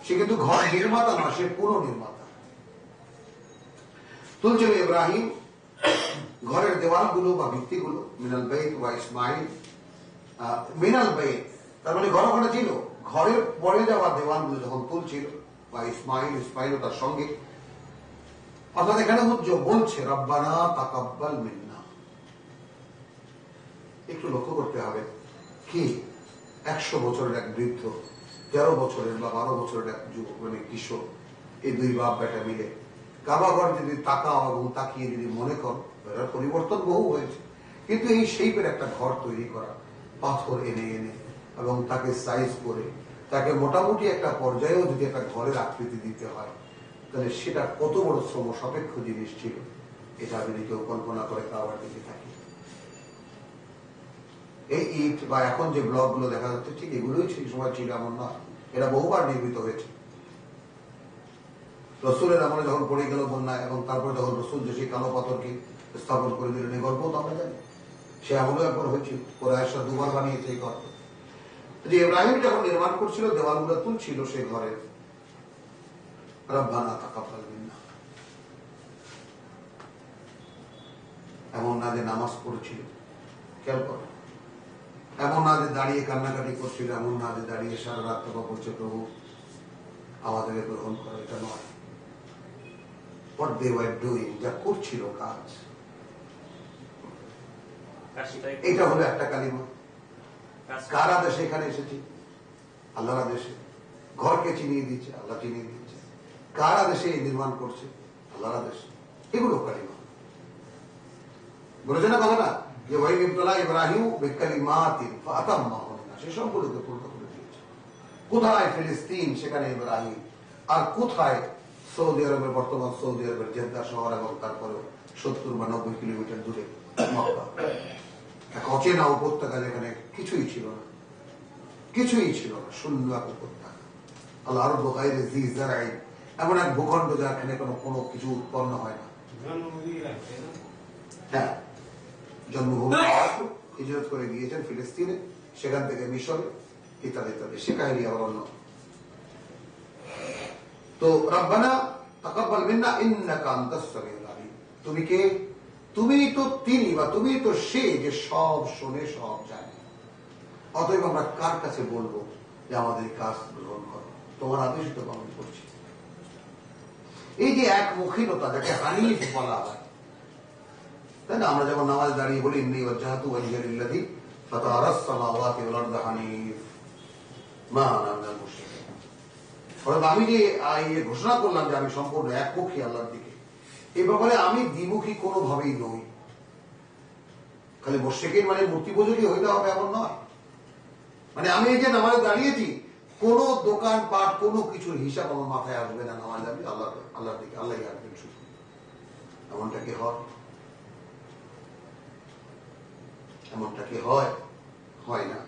সে কিন্তু ঘর নির্মাতা না, সে পুনর্নির্মাতা। তুলছিল ইব্রাহিম ঘরের দেওয়ালগুলো বা ভিত্তিগুলো, মিনাল বাইত ওয়া ইসমাঈল, মিনাল বাইত তার মানে ঘর ওখানে ছিল, ঘরের পরে যাওয়া দেওয়ালগুলো যখন তুলছিল, বা ইসমাঈল তার সঙ্গে, অর্থাৎ এখানে বলছে রব্বানা তাকাব্বাল মিন্না। একটু লক্ষ্য করতে হবে কি 100 বছরের এক বৃদ্ধ, 13 বছরের বা 12 বছরের এক মানে কিশোর, এই দুই বাপ বেটা মিলে কাবা ঘর যদি তাকাও এবং তাকিয়ে যদি মনে করো, এটার পরিবর্তন বহু হয়েছে, কিন্তু এই শেপের একটা ঘর তৈরি করা, পাথর এনে এবং তাকে সাইজ করে তাকে মোটামুটি একটা পর্যায়েও যদি একটা ঘরের আকৃতি দিতে হয়, তাহলে সেটা কত বড় শ্রম সাপেক্ষ জিনিস ছিল, এটা যদি কেউ কল্পনা করে কাবার দিকে থাকি। এই ইট বা এখন যে ব্লক গুলো দেখা যাচ্ছে, ঠিক এগুলোই সেই সময় ছিল এমন না, এরা বহুবার নির্মিত হয়েছে। রসুলের আমলে যখন পড়ে গেল বন্যা, এবং তারপর যখন রসুল যে সেই কালো পাথরকে স্থাপন করে দিলেন, এই গল্প তো আমরা জানি, সে আমলে একবার হয়েছিল, কোরআশা 2 বার বানিয়েছে এই ঘর। যে ইব্রাহিম যখন নির্মাণ করছিল, দেওয়ালগুলো তুলছিল সে ঘরের, রব্বানা তাকাব্বাল মিন্না, এমন না যে নামাজ পড়ছিল, খেয়াল করো, এমন না যে দাঁড়িয়ে কান্নাকাটি করছিল, এমন না যে দাঁড়িয়ে সারা রাত তবা বলছে প্রভু আমাদেরকে গ্রহণ করো, এটা নয়। What they were doing, যা করছিল কাজ, এটা হলো একটা কালিমা। কার আদেশে এখানে এসেছি? আল্লাহর আদেশে। ঘরকে চিনিয়ে দিচ্ছে, আল্লাহ চিনিয়ে দিচ্ছে। কার আদেশে নির্মাণ করছে? আল্লাহর আদেশে। এগুলো কালিমা। বলেছে না কথা না যে ওয়াইদ ইবতালা ইব্রাহিম বিকালিমাতিন ফাতাম্মাহুন্না, সে সবগুলোকে পূর্ণ করে দিয়েছে। কোথায় ফিলিস্তিন, সেখানে ইব্রাহিম। আর কোথায় সৌদি আরবের, বর্তমান সৌদি আরবের জেদ্দা শহর, এবং তারপরে 70 বা 90 কিলোমিটার দূরে মক্কা, এক অচেনা উপত্যকা, যেখানে কিছুই ছিল না, শূন্য এক উপত্যকা। আল্লাহ আরব গায়রে জি জারাই, এমন এক ভূখণ্ড যেখানে কোনো কিছু উৎপন্ন হয় না। হ্যাঁ, জন্মভূমি হিজরত করে গিয়েছেন ফিলিস্তিনে, সেখান থেকে মিশরে, ইত্যাদি ইত্যাদি, সে কাহিনী আবার অন্য। তো রব্বানা তাকাব্বাল মিন্না ইন্নাকা আনতাস সামিউল আলিম, তুমি কে? তুমি তো তিনি, বা তুমি তো সে যে সব শোনে, সব জানে। অতএব আমরা কার কাছে বলবো যে আমাদের কাজ গ্রহণ করো? তোমার আদেশ তো পালন করছি। এই যে একমুখীনতা, যাকে হানিফ বলা হয়, তাই না? আমরা যেমন নামাজ দাঁড়িয়ে বলি ইন্নী ওয়াজজাহতু ওয়াজহিয়া লিল্লাযী ফাতারাস সামাওয়াতি ওয়াল আরদা হানিফ মা আনা মিনাল মুশরিকিন। অর্থাৎ আমি যে ঘোষণা করলাম যে আমি সম্পূর্ণ একমুখী আল্লাহর দিকে, এই ব্যাপারে আমি দ্বিমুখী কোনোভাবেই নই। খালি মুশরিকিন মানে মূর্তি পূজকই হইতে হবে এমন নয়। মানে আমি এই যে নামাজে দাঁড়িয়েছি, কোন দোকান পাট কোনো কিছুর হিসাব আমার মাথায় আসবে না। নামাজ আমি আল্লাহর দিকে, আল্লাহ আসবেন শুধু, এমনটা কি হয়? এমনটা কি হয়? হয় না।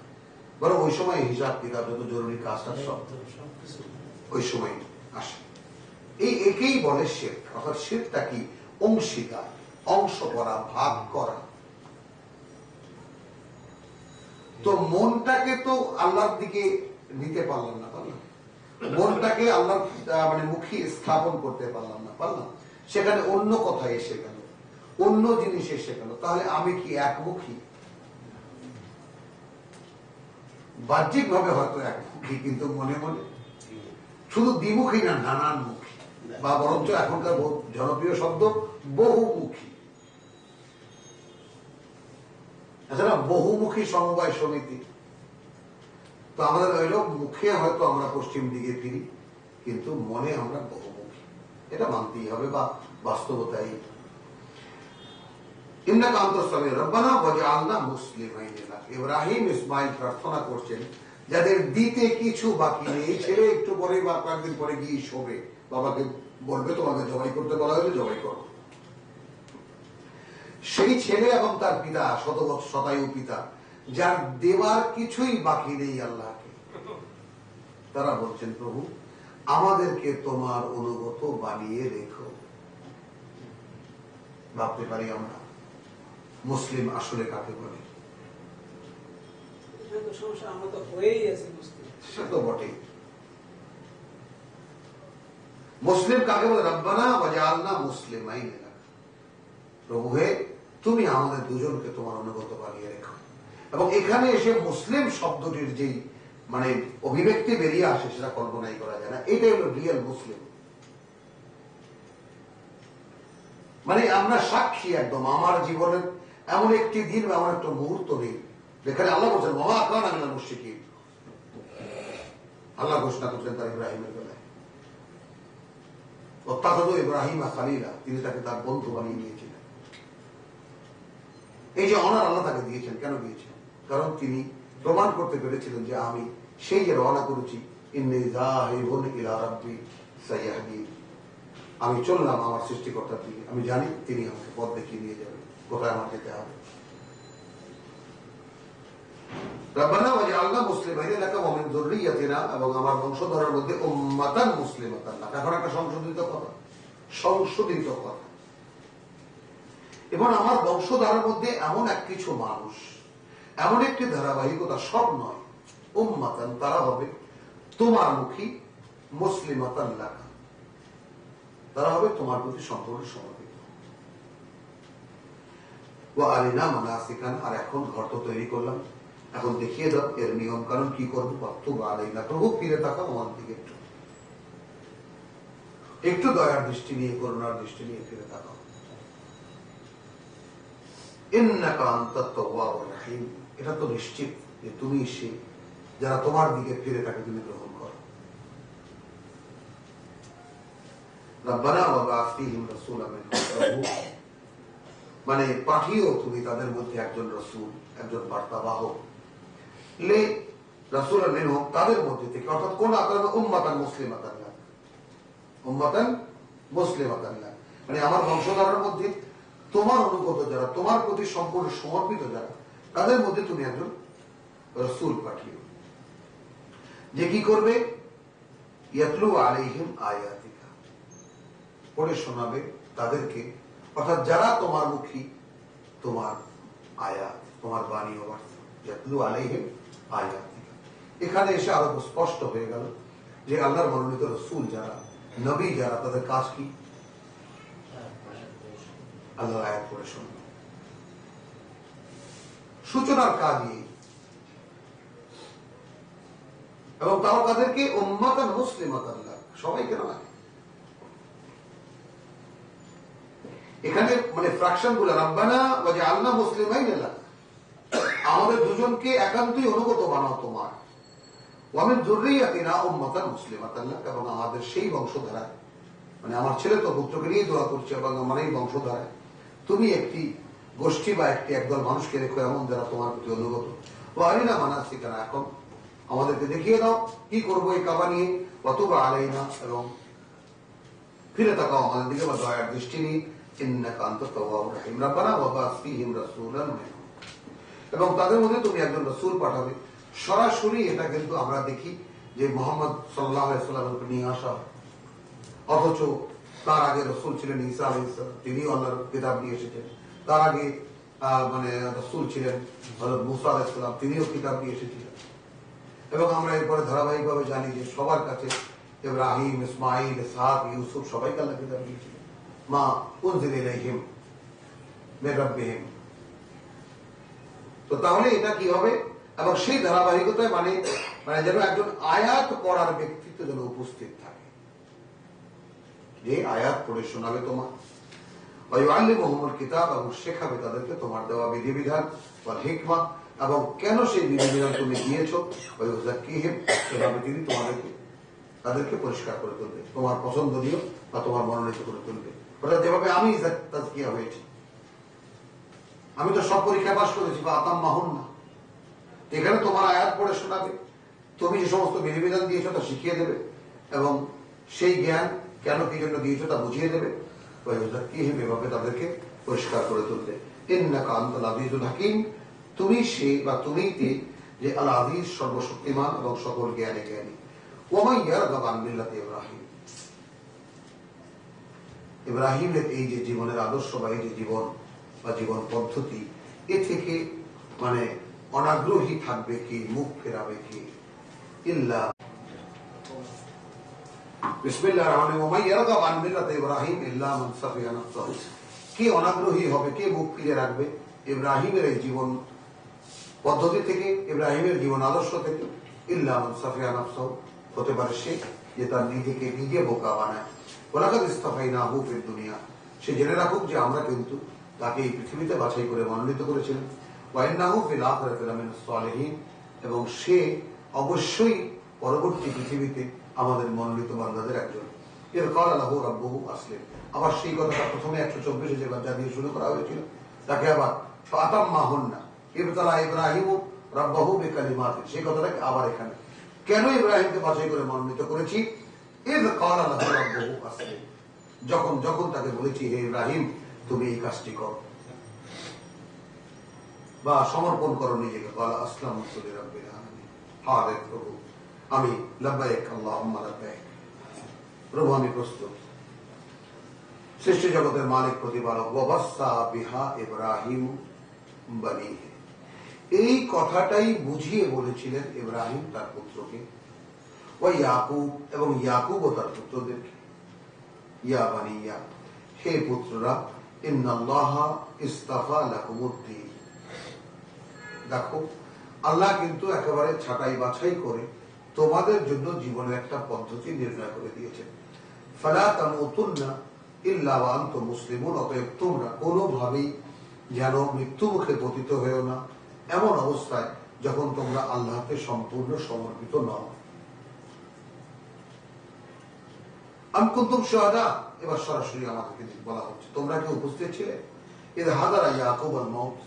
বরং ওই সময় হিসাব কিতাব যত জরুরি কাজটা সব ওই সময় আসে। এই একেই বলে শিরক। অর্থাৎ শিরকটা কি? অংশীদার, অংশ করা, ভাগ করা। তো মনটাকে তো আল্লাহর দিকে নিতে পারলাম না, পারলাম মনটাকে আল্লাহর মানে মুখী স্থাপন করতে পারলাম না, পারলাম সেখানে অন্য কথা এসে গেল, অন্য জিনিস এসে গেল। তাহলে আমি কি একমুখী? বাহ্যিক ভাবে হয়তো একমুখী, কিন্তু মনে মনে শুধু দ্বিমুখী না, নানান মুখী, বা বরঞ্চ এখনকার জনপ্রিয় শব্দ বহুমুখী। আচ্ছা, বহুমুখী সমবায় সমিতি। তো আমাদের হইল মুখে হয়তো আমরা পশ্চিম দিকে ফিরি, কিন্তু মনে আমরা বহুমুখী, এটা মানতেই হবে, বা বাস্তবতাই। ইব্রাহিম ইসমাইল প্রার্থনা করছেন যাদের দিতে কিছু বাকি নেই। ছেলে একটু পরে বা কয়েকদিন পরে গিয়ে শোবে, বাবাকে বলবে তোমাকে জবাই করতে বলা হলে জবাই করো। সেই ছেলে এবং তার পিতা, শতায়ু পিতা, যার দেবার কিছুই বাকি নেই আল্লাহকে, তারা বলছেন প্রভু আমাদেরকে তোমার অনুগত বানিয়ে রেখো। ভাবতে পারি আমরা মুসলিম আসলে কাকে বলে? সে তো বটেই। মুসলিম কাকে বলে? রব্বানা ওয়াজআলনা মুসলিমাইন লাক। প্রভু হে, তুমি আমাদের দুজনকে তোমার অনুগত বানিয়ে রেখো। এবং এখানে এসে মুসলিম শব্দটির যেই মানে অভিব্যক্তি বেরিয়ে আসে সেটা কল্পনাই করা যায় না। এটাই হলো রিয়েল মুসলিম। মানে আমরা সাক্ষী একদম আমার জীবনের এমন একটি দিন বা এমন একটা মুহূর্ত নেই যেখানে আল্লাহ বলছেন ওয়া কানা মিনাল মুশরিকিন। আল্লাহ ঘোষণা করছেন তার ইব্রাহিমের বেলায়, ওয়াত্তাখাযু ইব্রাহিমা খালিলা, তিনি তাকে তার বন্ধু বানিয়ে নিয়েছিলেন। এই যে অনার আল্লাহ তাকে দিয়েছেন, কেন দিয়েছেন? কারণ তিনি প্রমাণ করতে পেরেছিলেন যে আমি সেই যে রওনা করেছি, ইন্নী যাহিবুন ইলা রাব্বি সাইয়াহদিন, আমি চললাম আমার সৃষ্টিকর্তার দিকে, আমি জানি তিনি আমাকে পথ দেখিয়ে নিয়ে যাবেন, কোথায় আমার যেতে হবে। রব্বানা ওয়াজআলনা মুসলিমাইন লাকা ওয়া মিন যুররিয়াতিনা, এবং আমার বংশধরের মধ্যে উম্মাতান মুসলিমাতান লাক। এখন একটা সংশোধিত কথা, সংশোধিত কথা। এবং আমার বংশধরের মধ্যে এমন এক কিছু মানুষ, এমন একটি ধারাবাহিকতা, সব নয়, উম্মাতান, তারা হবে তোমার মুখী, মুসলিমাতান লাকা, তারা হবে তোমার প্রতি সম্পূর্ণ সমর্পিত। ওয়া আরিনা মানাসিকানা, আর এখন ঘর তো তৈরি করলাম, এখন দেখিয়ে দাও এর নিয়ম কানুন কি করবো। ওয়াতুব আলাইনা, প্রভু ফিরে তাকাও আমার দিকে, একটু দয়ার দৃষ্টি নিয়ে, করুণার দৃষ্টি নিয়ে ফিরে তাকাও। ইন্নাকা আনতাত তাওয়াবুর রহিম, এটা তো নিশ্চিত যে তুমি সে যারা তোমার দিকে ফিরে তাকে তুমি গ্রহণ করো। রব্বানা ওয়া বা'আথ ফীহিম রাসূলাম মিনহুম, মানে পাঠিও তুমি তাদের মধ্যে একজন রাসূল, একজন বার্তাবাহক, লে রাসূলাম মিনহুম, তাদের মধ্যে থেকে, অর্থাৎ কোন আকারে উম্মাতান মুসলিমাতান লাক, উম্মাতান মুসলিমাতান লাক, মানে আমার বংশধরের মধ্যে তোমার অনুগত যারা, তোমার প্রতি সম্পূর্ণ সমর্পিত যারা, তাদের মধ্যে তুমি একজন রাসূল পাঠিও, যে কি করবে? ইয়াতলু আলাইহিম আয়াতিকা, পড়ে শোনাবে তাদেরকে, অর্থাৎ যারা তোমার মুখী, তোমার আয়াত, তোমার বাণী ও বার্তা। ইয়াতলু আলাইহিম আয়াতিকা, এখানে এসে আরো স্পষ্ট হয়ে গেল যে আল্লাহর মনোনীত রাসূল যারা, নবী যারা, তাদের কাজ কি? আল্লাহর আয়াত পড়ে শোনানো, সূচনার কাজই। এবং তাও তাদেরকে উম্মাতান মুসলিমাতান লাক, সবাইকে নয়। এখানে মানে ফ্র্যাকশন গুলো, রব্বানা ওয়াজআলনা মুসলিমাইন লাক, আমাদের দুজনকে একান্তই অনুগত বানাও তোমার, ওয়া মিন যুররিয়াতিনা উম্মাতান মুসলিমাতান লাক, এবং আমাদের সেই বংশধারায়, মানে আমার ছেলে তো পুত্রকে নিয়ে দোয়া করছে, এবং আমার এই বংশধারায় তুমি একটি গোষ্ঠী বা একদল মানুষকে রেখো এমন যারা তোমার প্রতি অনুগত। ও আরিনা মানাসিকানা, এখন আমাদেরকে দেখিয়ে দাও কি করবো এই কাবা নিয়ে। ওয়াতুব আলাইনা, এবং ফিরে তাকাও আমাদের দিকে, বা দয়ার দৃষ্টি নিয়ে। ইন্নাকা আনতাত তাওয়াবুর রহিম। রব্বানা ওয়া বা'আথ ফীহিম রাসূলাম মিনহুম, এবং তাদের মধ্যে তুমি একজন রাসূল পাঠাবে। সরাসরি এটা কিন্তু আমরা দেখি যে মুহাম্মদ সাল্লাল্লাহু আলাইহি ওয়াসাল্লামকে নিয়ে আসা, অথচ তার আগে রাসূল ছিলেন ঈসা আলাইহিস সালাম, তিনিও আল্লাহর কিতাব নিয়ে এসেছেন। তার আগে রাসূল ছিলেন হযরত মুসা আলাইহিস সালাম, তিনিও কিতাব নিয়ে এসেছিলেন। এবং আমরা এরপরে ধারাবাহিকভাবে জানি যে সবার কাছে ইব্রাহিম, ইসমাইল, ইসহাক, ইউসুফ সবাইকে আল্লাহ কিতাব দিয়েছিলেন। মা উনজিলা ইলাইহিম মির রাব্বিহিম। তো তাহলে এটা কি হবে, এবং সেই ধারাবাহিকতায় মানে যেন একজন আয়াত পড়ার ব্যক্তিত্ব যেন উপস্থিত থাকে, যে আয়াত পড়ে শোনাবে তোমার, ওয়ায়ুআল্লিমুহুমুল কিতাব, এবং শেখাবে তাদেরকে তোমার দেওয়া বিধিবিধান, ওয়াল হিকমা, এবং কেন সেই বিধিবিধান তুমি দিয়েছো, ওয়ায়ুযাক্কিহিম, সেভাবে তিনি তাদেরকে পরিষ্কার করে তুলবে, তোমার পছন্দনীয় বা তোমার মনোনীত করে তুলবে। অর্থাৎ যেভাবে আমি তাজকিয়া হয়েছি, আমি তো সব পরীক্ষা পাস করেছি, বা আতাম মাহুন না, এখানে তোমার আয়াত পড়ে শোনাবে, তুমি যে সমস্ত বিধিবিধান দিয়েছো তা শিখিয়ে দেবে, এবং সেই জ্ঞান কেন কি জন্য দিয়েছো তা বুঝিয়ে দেবে, এভাবে তাদেরকে পরিষ্কার করে তুলবে। ইন্নাকা আনতাল আজিজুল হাকিম, তুমি সে বা তুমি যে আল আজিজ, সর্বশক্তিমান এবং সকল জ্ঞানে জ্ঞানী। ওয়ামান ইয়ারগাব আন মিল্লাতি ইব্রাহিম, ইব্রাহিমের এই যে জীবনের আদর্শ বা এই যে জীবন বা জীবন পদ্ধতি, এ থেকে মানে অনাগ্রহী থাকবে কি, মুখ ফেরাবে কি? ইল্লা বিসমিল্লাহির রহমানির রহিম, ওয়া মান ইয়ারগাব আন মিল্লাতি ইব্রাহিম ইল্লা মান সাফিয়া নাফসাহু, কে অনাগ্রহী হবে, কে মুখ ফিরে রাখবে ইব্রাহিমের এই জীবন পদ্ধতি থেকে, ইব্রাহিমের জীবন আদর্শ থেকে? ইল্লা মান সাফিয়া নাফসাহু, হতে পারে সে যে তার নিজেকে নিজে বোকা বানায়। ওয়ালাকাদ ইসতাফাইনাহু ফিদ দুনিয়া, সে জেনে রাখুক যে আমরা কিন্তু তাকে এই পৃথিবীতে বাছাই করে মনোনীত করেছিলাম। ওয়া ইন্নাহু ফিল আখিরাতি লামিনাস সালিহিন, এবং সে অবশ্যই পরবর্তী পৃথিবীতে আমাদের মনোনীত বান্দাদের একজন। এর ক্বালা লাহু রাব্বুহু আসলিম, আবার সেই কথাটা প্রথমে 124 যে বাচ্চা দিয়ে শুরু করা হয়েছিল, তাকে আবার ফাতাম্মাহুন্না ইবতালা ইব্রাহিমু রাব্বাহু বিকালিমাতিন, সেই কথাটাকে আবার এখানে কেন ইব্রাহিমকে বাছাই করে মনোনীত করেছি? ইয ক্বালা লাহু রাব্বুহু আসলিম, যখন তাকে বলেছি হে ইব্রাহিম তুমি এই কাজটি করো বা সমর্পণ করো নিজেকে। ক্বালা আসলামতু লিরাব্বিল আলামিন, হ্যাঁ রে প্রভু, আমি লাব্বাইক আল্লাহুম্মা লাব্বাইক, প্রভু আমি প্রস্তুত। সৃষ্টি জগতের মালিক প্রতিপালক। ওয়াবাসসা বিহা ইব্রাহিম বানিহি, এই কথাটাই বুঝিয়ে বলেছিলেন ইব্রাহিম তার পুত্রকে, ওয়া ইয়াকুব, এবং ইয়াকুব ও তার পুত্রদেরকে, ইয়া বানিয়া, হে পুত্ররা, ইন্নাল্লাহা ইসতাফা লাকুমুদ্দীন, দেখো আল্লাহ কিন্তু একেবারে ছাঁটাই বাছাই করে তোমাদের জন্য জীবনের একটা পদ্ধতি নির্ণয় করে দিয়েছেন। ফালা তামুতুন্না ইল্লা ওয়া আনতুম মুসলিমুন, অতএব তোমরা কোনোভাবেই যেন মৃত্যু মুখে পতিত হয়েও না, এমন অবস্থায় যখন তোমরা আল্লাহকে সম্পূর্ণ সমর্পিত নও। আম কুনতুম শুহাদা, এবার সরাসরি আমাদেরকে বলা হচ্ছে তোমরা কি উপস্থিত ছিলে ইয হাদারা ইয়াকুব আল মাউত,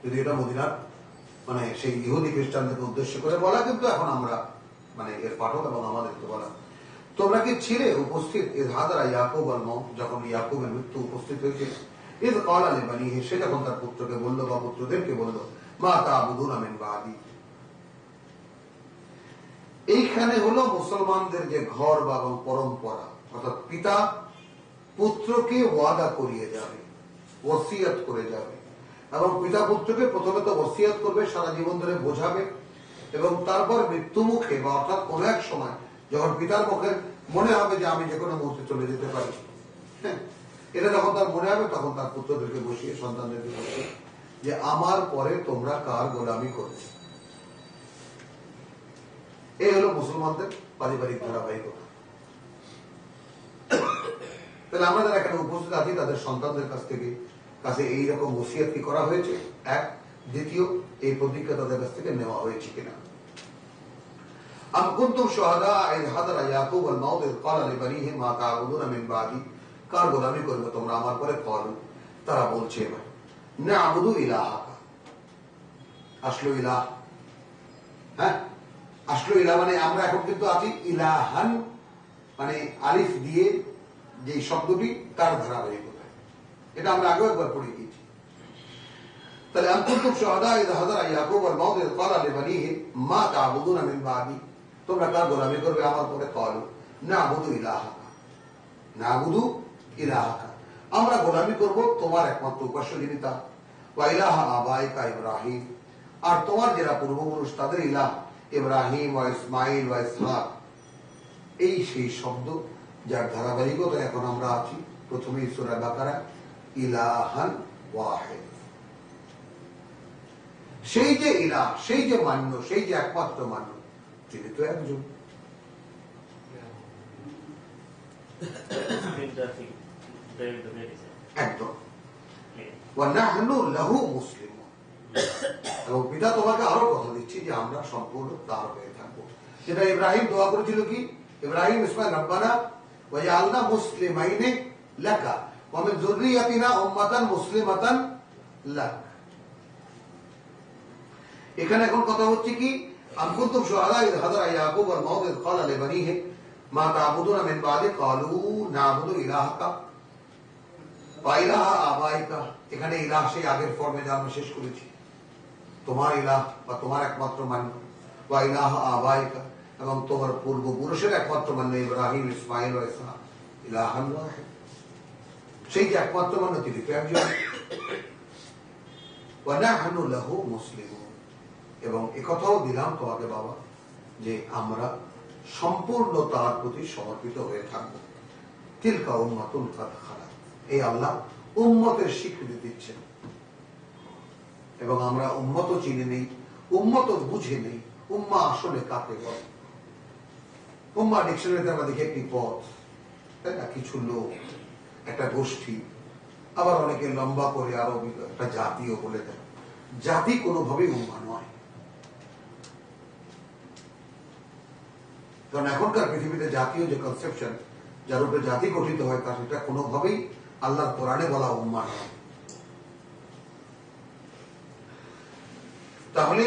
যদি এটা মদিনার মানে সেই ইহুদি খ্রিস্টানদেরকে উদ্দেশ্য করে বলা, কিন্তু এখন আমরা মানে এর পাঠক এবং আমাদেরকে বলা, তোমরা কি ছিলে উপস্থিত ইয হাদারা ইয়াকুব আল মাউত, যখন ইয়াকুবের মৃত্যু উপস্থিত হয়েছিল। ইয ক্বালা লিবানিহি, সে যখন তার পুত্রকে বলল বা পুত্রদেরকে বলল, মা তা'বুদুনা মিন বাদি, এইখানে হলো মুসলমানদের যে ঘর বা পরম্পরা, অর্থাৎ পিতা পুত্রকে ওয়াদা করিয়ে যাবে, ওসিয়ত করে যাবে, এবং পিতা পুত্রকে প্রথমে তো ওসিয়ত করবে, সারা জীবন ধরে বোঝাবে, এবং তারপর মৃত্যু মুখে বা অর্থাৎ কোন এক সময় যখন পিতার মুখে মনে হবে যে আমি যে কোনো মুহূর্তে চলে যেতে পারি, হ্যাঁ, এটা যখন তার মনে হবে তখন তার পুত্রদেরকে বসিয়ে, সন্তানদেরকে বসিয়ে, যে আমার পরে তোমরা কার গোলামি করবে। এই হলো মুসলমানদের পারিবারিক ধারাবাহিকতা। তাহলে আমরা যারা এখানে উপস্থিত আছি তাদের সন্তানদের কাছে এইরকম ওসিয়ত কি করা হয়েছে? এক। দ্বিতীয়, এই প্রতিজ্ঞা তাদের কাছ থেকে নেওয়া হয়েছে কিনা। আম কুনতুম শুহাদা ইয হাদারা ইয়াকুব আল মাউত ইয ক্বালা লিবানিহি মা তা'বুদুনা মিন বাদি, কার গোলামি করবে তোমরা আমার পরে? ক্বালু, তারা বলছে এবার না'বুদু ইলাহাকা, আসলো ইলাহ, হ্যাঁ আসলো ইলাহ মানে আমরা এখন কিন্তু আছি ইলাহান, মানে আলিফ দিয়ে যে শব্দটি তার ধারাবাহিকতা, এটা আমরা আগেও একবার পড়ে গিয়েছি। তাহলে আম কুনতুম শুহাদা ইয হাদারা ইয়াকুব আল মাউত ইয ক্বালা লিবানিহি মা তা'বুদুনা মিন বাদি, তোমরা কার গোলামি করবে আমার পরে? ক্বালু না'বুদু ইলাহাকা, না'বুদু ইলাহাকা, আমরা গোলামি করব তোমার একমাত্র উপাস্য যিনি তা, ওয়া ইলাহা আবাইকা ইব্রাহিম, আর তোমার যারা পূর্বপুরুষ তাদের ইলাহ ইব্রাহিম ওয়া ইসমাঈল ওয়া ইসহাক। এই সেই শব্দ যার ধারাবাহিকতা এখন আমরা আছি। প্রথমে সূরা বাকারা ইলাহান ওয়াহিদ, সেই যে ইলাহ, সেই যে মান্য, সেই যে একমাত্র মান্য, তিনি তো একজন। একদম। ওয়া নাহনু লাহু মুসলিমুন, এবং পিতা তোমাকে আরো কথা দিচ্ছি যে আমরা সম্পূর্ণ তার হয়ে থাকবো। যেটা ইব্রাহিম দোয়া করেছিল কি? ইব্রাহিম ইসমাইল রব্বানা ওয়াজআলনা মুসলিমাইনি লাকা ওয়া মিন যুররিয়াতিনা উম্মাতান মুসলিমাতান লাক। এখানে এখন কথা হচ্ছে কি? আম কুনতুম শুহাদা ইয হাদারা ইয়াকুব আল মাউত ইয ক্বালা লিবানিহি মা তা'বুদুনা মিন বাদি ক্বালু না'বুদু ইলাহাকা ওয়া ইলাহা আবাইকা। এখানে ইলাহ সেই আগের ফর্মে যা আমরা শেষ করেছি, তোমার ইলাহ বা তোমার একমাত্র মান্য, ওয়া ইলাহা আবাইকা, এবং তোমার পূর্বপুরুষের একমাত্র মান্য ইব্রাহিম ইসমাঈল ওয়া ইসহাক, ইলাহান ওয়াহিদ, সেই যে একমাত্র মান্য তিনি তো একজন। ওয়া নাহনু লাহু মুসলিমুন, এবং একথাও দিলাম তোমাকে বাবা যে আমরা সম্পূর্ণ তার প্রতি সমর্পিত হয়ে থাকব। তিলকা উম্মাতুন কাদ খালাত, এই আল্লাহ উম্মতের স্বীকৃতি দিচ্ছেন, এবং আমরা উম্মত চিনে নেই, উম্মত বুঝে নেই উম্মা আসলে কাকে বলে। উম্মা ডিকশনারিতে আমরা দেখি একটি পথ, তাই না, কিছু লোক, একটা গোষ্ঠী, আবার অনেকে লম্বা করে আরো একটা জাতিও বলে দেয়। জাতি কোনোভাবেই উম্মা নয়, কারণ এখনকার পৃথিবীতে জাতীয় যে কনসেপশন, যার উপরে জাতি গঠিত হয়, তার সেটা কোনোভাবেই আল্লাহর কোরআনে বলা উম্মা নয়। তাহলে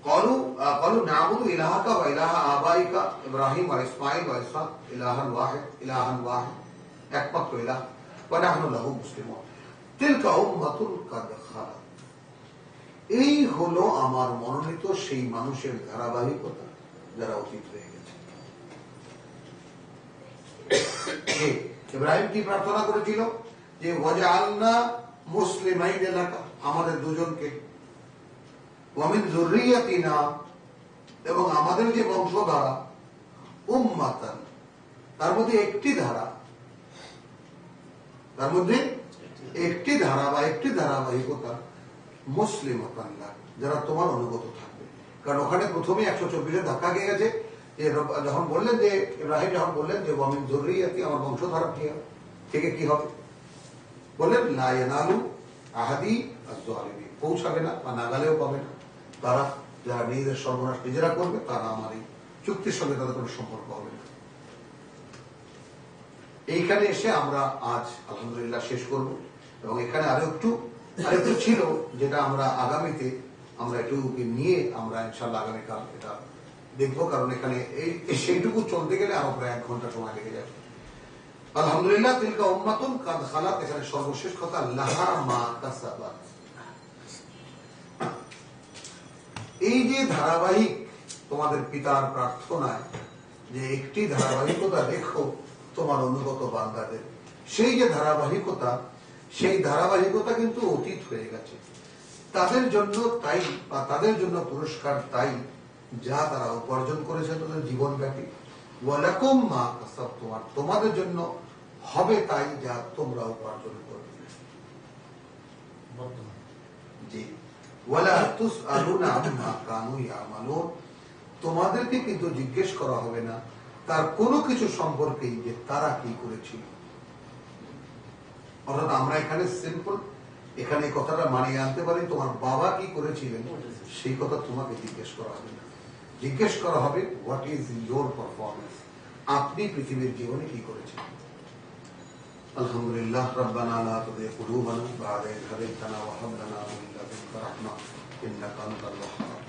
ক্বালু না'বুদু ইলাহাকা ওয়া ইলাহা আবাইকা ইব্রাহিম ওয়া ইসমাঈল ওয়া ইসহাক ইলাহান ওয়াহিদ, ইলাহান ওয়াহিদ, একমাত্র ইলাহ, ওয়া নাহনু লাহু মুসলিমুন তিলকা উম্মাতুন কাদ খালাত। এই হলো আমার মনোনীত সেই মানুষের ধারাবাহিকতা যারা অতীত হয়ে গেছে। ইব্রাহিম কি প্রার্থনা করেছিল? যে ওয়াজআলনা মুসলিমাইন লাকা, আমাদের দুজনকে, ওয়া মিন যুররিয়াতিনা, এবং আমাদের যে বংশধারা, উম্মাতান, তার মধ্যে একটি ধারা, তার মধ্যে একটি ধারা বা একটি ধারাবাহিকতা, মুসলিমাতান লাক, যারা তোমার অনুগত থাকবে। কারণ ওখানে প্রথমে 124 ধাক্কা খেয়ে গেছে। যখন বললেন যে ইব্রাহিম যখন বললেন যে ওয়া মিন যুররিয়াতি, আমার বংশধারা থেকে কি হবে, বললেন লা ইয়ানালু আহাদি আয-যালিমিন, পৌঁছাবে না বা নাগালেও পাবে না তারা, যারা নিজেদের সর্বনাশ নিজেরা করবে, তারা আমার এই চুক্তির সঙ্গে তাদের কোনো সম্পর্ক হবে না। এইখানে এসে আমরা আজ আলহামদুলিল্লাহ শেষ করব, এবং এখানে আরেকটু ছিল যেটা আমরা আগামীতে আমরা একটু নিয়ে আমরা ইনশাআল্লাহ আগামীকাল এটা দেখবো, কারণ এখানে সেইটুকু চলতে গেলে আরো প্রায় 1 ঘন্টা সময় লেগে যাবে। আলহামদুলিল্লাহ তিলকা উম্মাতুন কাদ খালাত, এখানে সর্বশেষ কথা লাহা মা কাসাবাত। এই যে ধারাবাহিক তোমাদের পিতার প্রার্থনায় যে একটি ধারাবাহিকতা দেখো তোমার অনুগত বান্দাদের, সেই যে ধারাবাহিকতা, সেই ধারাবাহিকতা কিন্তু অতীত হয়ে গেছে। তাদের জন্য তাই, বা তাদের জন্য পুরস্কার তাই যা তারা উপার্জন করেছে তাদের জীবনব্যাপী। ওয়ালাকুম মা কাসাবতুম, তোমাদের জন্য হবে তাই যা তোমরা উপার্জন করবে। জি, ওয়ালা তুসআলুনা আম্মা কানু ইয়ামালুন, তোমাদেরকে কিন্তু জিজ্ঞেস করা হবে না তার কোনো কিছু সম্পর্কে যে তারা কি করেছিল। অর্থাৎ আমরা এখানে সিম্পল, এখানে কথাটা মানিয়ে আনতে পারি, তোমার বাবা কি করেছিলেন সেই কথা তোমাকে জিজ্ঞেস করা হবে না। জিজ্ঞেস করা হবে হোয়াট ইজ ইয়োর পারফরমেন্স, আপনি পৃথিবীর জীবনে কি করেছেন। আলহামদুলিল্লাহ, রব্বানা লা তুযিগ কুলুবানা বা'দা ইয হাদাইতানা ওয়া হাব লানা মিন লাদুনকা রাহমা ইন্নাকা আনতাল ওয়াহ্হাব।